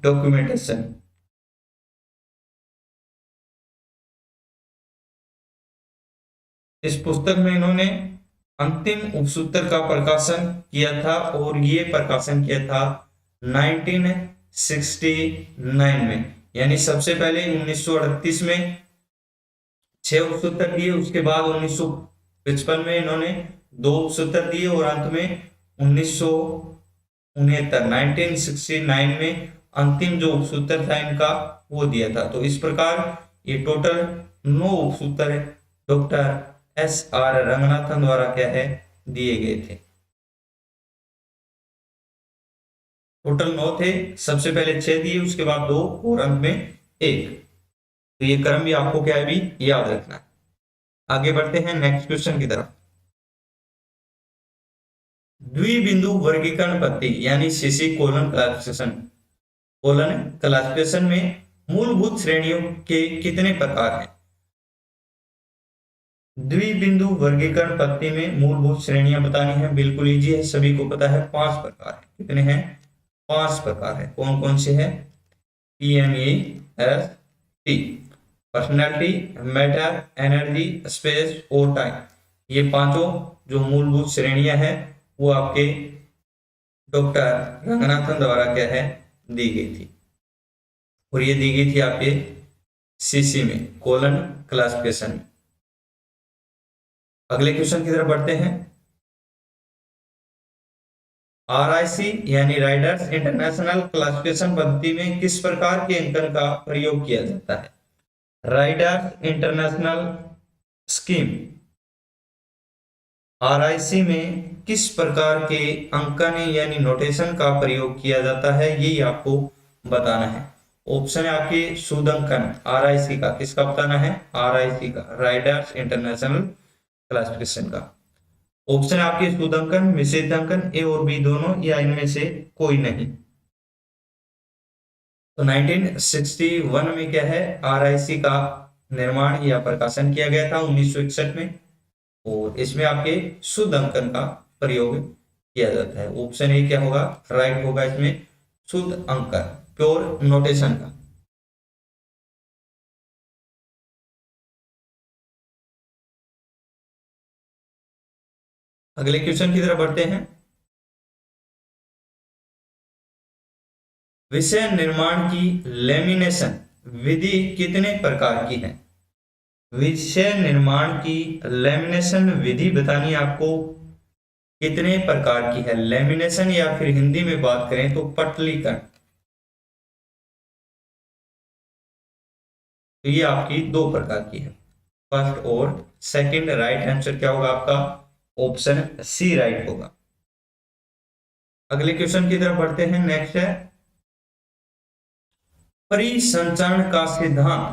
documentation. इस पुस्तक में इन्होंने अंतिम उपसूत्र का प्रकाशन किया था और ये प्रकाशन किया था 1969 में। यानी सबसे पहले 1938 में 6 उपसूत्र दिए, उसके बाद 1955 में इन्होंने 2 उपसूत्र दिए और अंत में 1969 में अंतिम जो उपसूत्र था इनका वो दिया था। तो इस प्रकार ये टोटल 9 उपसूत्र डॉक्टर SR रंगनाथन द्वारा क्या है दिए गए थे। टोटल 9 थे, सबसे पहले 6 दिए, उसके बाद 2 और अंत में 1। तो ये क्रम भी आपको क्या है भी याद रखना है। आगे बढ़ते हैं नेक्स्ट क्वेश्चन की तरफ। द्विबिंदु वर्गीकरण पद्धति यानी सीसी कोलन क्लासिफिकेशन में मूलभूत श्रेणियों के कितने प्रकार हैं? द्विबिंदु वर्गीकरण पद्धति में मूलभूत श्रेणियां बतानी है। बिल्कुल इजी है, सभी को पता है। 5 प्रकार है। कितने हैं? 5 प्रकार है। कौन कौन से हैं? PMEST, personality, matter, energy, space और टाइम। ये 5 जो मूलभूत श्रेणियां हैं वो आपके डॉक्टर रंगनाथन द्वारा क्या है दी गई थी, और ये दी गई थी आपके सीसी में कोलन क्लासिफिकेशन में। अगले क्वेश्चन की तरफ बढ़ते हैं। RIC यानी राइडर्स इंटरनेशनल क्लासिफिकेशन पद्धति में किस प्रकार के अंकन का प्रयोग किया जाता है? राइडर्स इंटरनेशनल स्कीम RIC में किस प्रकार के अंकन यानी नोटेशन का प्रयोग किया जाता है, यही आपको बताना है। ऑप्शन है आपके सूदंकन RIC का, किसका बताना है? RIC का, राइडर्स इंटरनेशनल क्लासिफिकेशन का। ऑप्शन है आपके सूदंकन, मिश्रितांकन, ए और बी दोनों, या इनमें से कोई नहीं। तो 1961 में क्या है RIC का निर्माण या प्रकाशन किया गया था 1961 में। और इसमें आपके शुद्ध अंकन का प्रयोग किया जाता है। ऑप्शन ए क्या होगा, राइट होगा इसमें, शुद्ध अंकन, प्योर नोटेशन का। अगले क्वेश्चन की तरफ बढ़ते हैं। विषय निर्माण की लेमिनेशन विधि कितने प्रकार की है? विषय निर्माण की लेमिनेशन विधि बतानी है आपको, कितने प्रकार की है। लेमिनेशन या फिर हिंदी में बात करें तो पटलीकरण, तो ये आपकी दो प्रकार की है, फर्स्ट और सेकंड। राइट आंसर क्या होगा आपका, ऑप्शन सी राइट होगा। अगले क्वेश्चन की तरफ बढ़ते हैं। नेक्स्ट है परिसंचरण का सिद्धांत,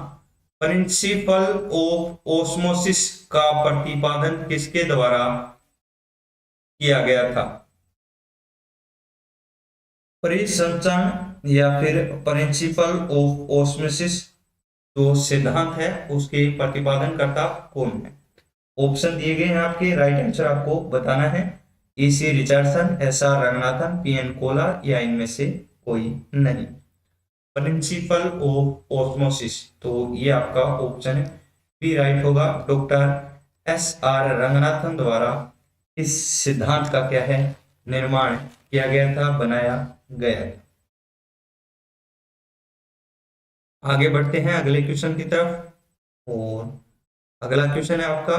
प्रिंसिपल ऑफ ऑस्मोसिस का प्रतिपादन किसके द्वारा किया गया था? परिसंचरण या फिर प्रिंसिपल ऑफ ऑस्मोसिस जो सिद्धांत है उसके प्रतिपादन करता कौन है? ऑप्शन दिए गए हैं आपके, राइट आंसर आपको बताना है। EC Richardson, S R Ranganathan, P N Koller, या इनमें से कोई नहीं। प्रिंसिपल ऑफ ऑस्मोसिस, तो ये आपका ऑप्शन है बी राइट होगा। डॉक्टर एस आर रंगनाथन द्वारा इस सिद्धांत का क्या है, निर्माण किया गया था, बनाया गया था। आगे बढ़ते हैं अगले क्वेश्चन की तरफ। और अगला क्वेश्चन है आपका,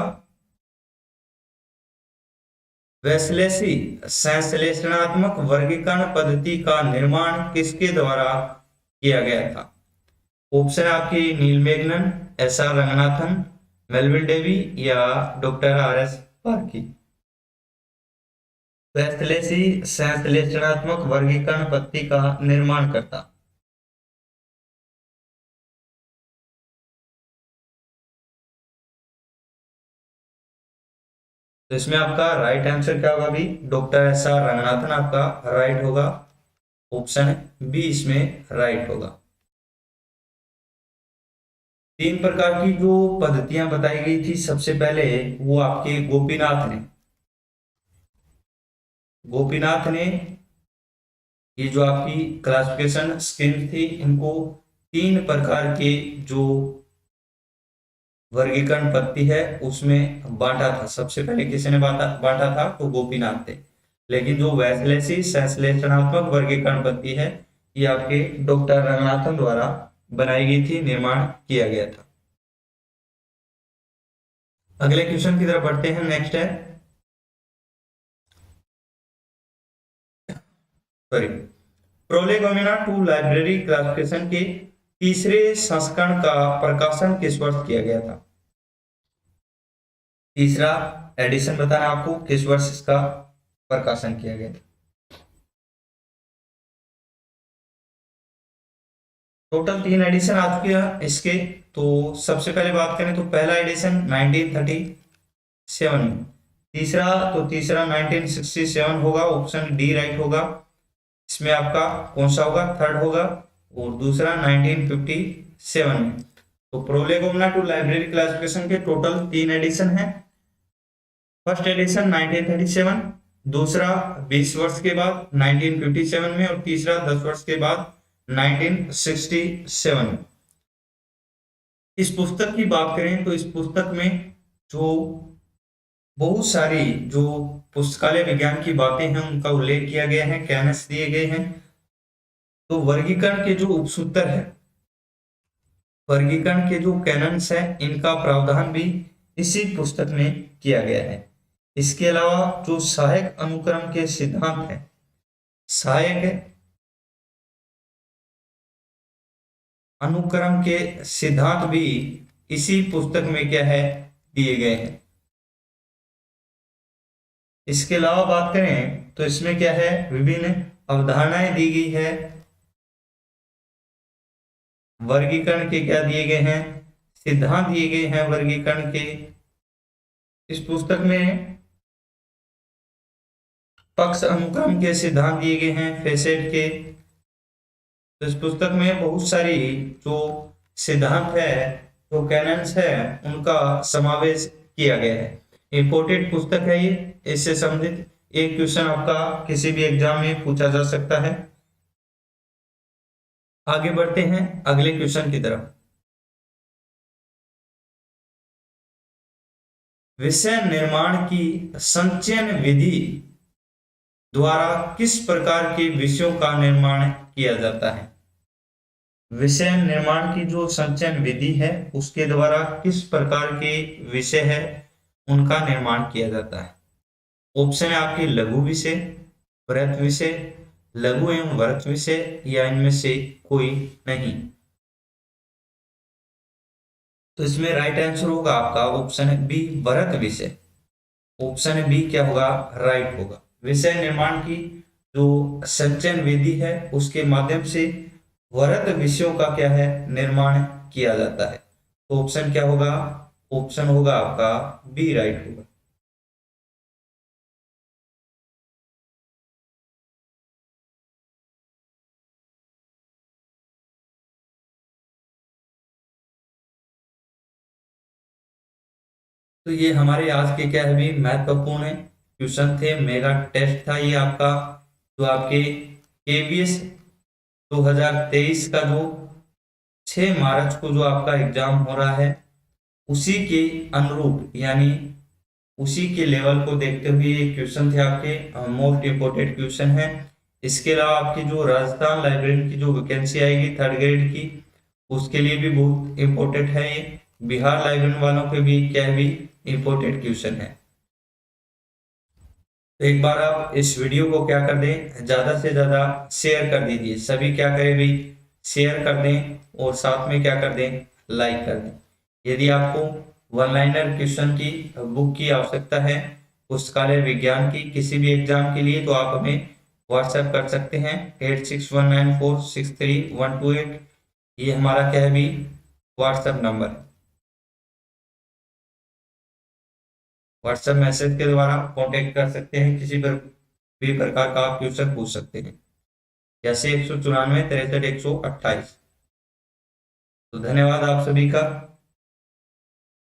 वेस्लेसी संश्लेषणात्मक वर्गीकरण पद्धति का निर्माण किसके द्वारा किया गया था? ऑप्शन आपकी Neelameghan, S R Ranganathan, Melvil Dewey, या डॉक्टर आर एस पार्की। वेस्लेसी संश्लेषणात्मक वर्गीकरण पद्धति का निर्माण करता, तो इसमें आपका राइट आंसर क्या होगा भी, डॉक्टर एस आर रंगनाथन आपका राइट होगा। ऑप्शन बी इसमें राइट होगा। तीन प्रकार की जो पद्धतियां बताई गई थी, सबसे पहले वो आपके गोपीनाथ ने ये जो आपकी क्लासिफिकेशन स्कीम थी, इनको तीन प्रकार के जो वर्गीकरण पद्धति है उसमें बांटा था। सबसे पहले किसने बांटा था, तो गोपीनाथ थे। लेकिन जो वैसलेसी संश्लेषणात्मक वर्गीकरण पद्धति है, ये आपके डॉक्टर रंगनाथन द्वारा बनाई गई थी, निर्माण किया गया था। अगले क्वेश्चन की तरफ बढ़ते हैं। नेक्स्ट है, सॉरी, प्रोलेगोमिना टू लाइब्रेरी क्लासिफिकेशन के तीसरे संस्करण का प्रकाशन किस वर्ष किया गया था? तीसरा एडिशन बताना आपको, किस वर्ष इसका प्रकाशन किया गया? टोटल तीन एडिशन आ चुके हैं इसके। तो सबसे पहले बात करें तो पहला एडिशन 1937 में, तीसरा 1967 होगा, ऑप्शन डी राइट होगा। इसमें आपका कौन सा होगा, थर्ड होगा। और दूसरा 1957 में। तो प्रोलेगोमिना टू लाइब्रेरी क्लासिफिकेशन के टोटल तीन एडिशन है। फर्स्ट एडिशन 1937, दूसरा 20 वर्ष के बाद 1957 में, और तीसरा 10 वर्ष के बाद 1967 में। इस पुस्तक की बात करें तो इस पुस्तक में जो बहुत सारी जो पुस्तकालय विज्ञान की बातें हैं उनका उल्लेख किया गया है, कैनस दिए गए हैं। तो वर्गीकरण के जो उपसूत्र है, वर्गीकरण के जो कैनन्स है, इनका प्रावधान भी इसी पुस्तक में किया गया है। इसके अलावा जो सहायक अनुक्रम के सिद्धांत हैं, सहायक अनुक्रम के सिद्धांत भी इसी पुस्तक में क्या है, दिए गए हैं। इसके अलावा बात करें तो इसमें क्या है, विभिन्न अवधारणाएं दी गई है, वर्गीकरण के क्या दिए गए हैं, सिद्धांत दिए गए हैं वर्गीकरण के। इस पुस्तक में पक्ष अनुक्रम के सिद्धांत दिए गए हैं, फेसेट के। तो इस पुस्तक में बहुत सारी जो सिद्धांत है जो कैनन्स है उनका समावेश किया गया है। इंपोर्टेड पुस्तक है ये। इससे संबंधित एक क्वेश्चन आपका किसी भी एग्जाम में पूछा जा सकता है। आगे बढ़ते हैं अगले क्वेश्चन की तरफ। विषय निर्माण की संचयन विधि द्वारा किस प्रकार के विषयों का निर्माण किया जाता है? विषय निर्माण की जो संचयन विधि है उसके द्वारा किस प्रकार के विषय है उनका निर्माण किया जाता है? ऑप्शन है आपके लघु विषय, वृहत विषय, लघु एवं वृहत विषय, या इनमें से कोई नहीं। तो इसमें राइट आंसर होगा आपका ऑप्शन है बी, वृहत विषय। ऑप्शन है बी क्या होगा, राइट होगा। विषय निर्माण की जो संचयन विधि है उसके माध्यम से वृहत विषयों का क्या है, निर्माण किया जाता है। तो ऑप्शन क्या होगा, ऑप्शन होगा आपका बी, राइट होगा। तो ये हमारे आज के क्या है भी महत्वपूर्ण क्वेश्चन थे, मेगा टेस्ट था ये आपका, जो आपके केवीएस 2023 का जो 6 मार्च को जो आपका एग्जाम हो रहा है उसी के अनुरूप, यानी उसी के लेवल को देखते हुए ये क्वेश्चन थे आपके, मोस्ट इंपोर्टेंट क्वेश्चन है। इसके अलावा आपकी जो राजस्थान लाइब्रेरी की जो वैकेंसी आएगी 3rd ग्रेड की, उसके लिए भी बहुत इंपॉर्टेंट है ये। बिहार लाइब्रेरी वालों के भी क्या है भी इंपॉर्टेंट क्वेश्चन है। तो एक बार आप इस वीडियो को क्या कर दें, ज्यादा से ज्यादा शेयर कर दीजिए। सभी क्या करें भाई, शेयर कर दें और साथ में क्या कर दें, लाइक कर दें। यदि आपको वन लाइनर क्वेश्चन की बुक की आवश्यकता है पुस्तकालय विज्ञान की किसी भी एग्जाम के लिए, तो आप हमें व्हाट्सएप कर सकते हैं 8619463128। ये हमारा क्या है भी व्हाट्सएप नंबर है। व्हाट्सएप मैसेज के द्वारा कांटेक्ट कर सकते हैं, किसी पर भी प्रकार का आप क्वेश्चन पूछ सकते हैं, जैसे 194 63 128। तो धन्यवाद आप सभी का।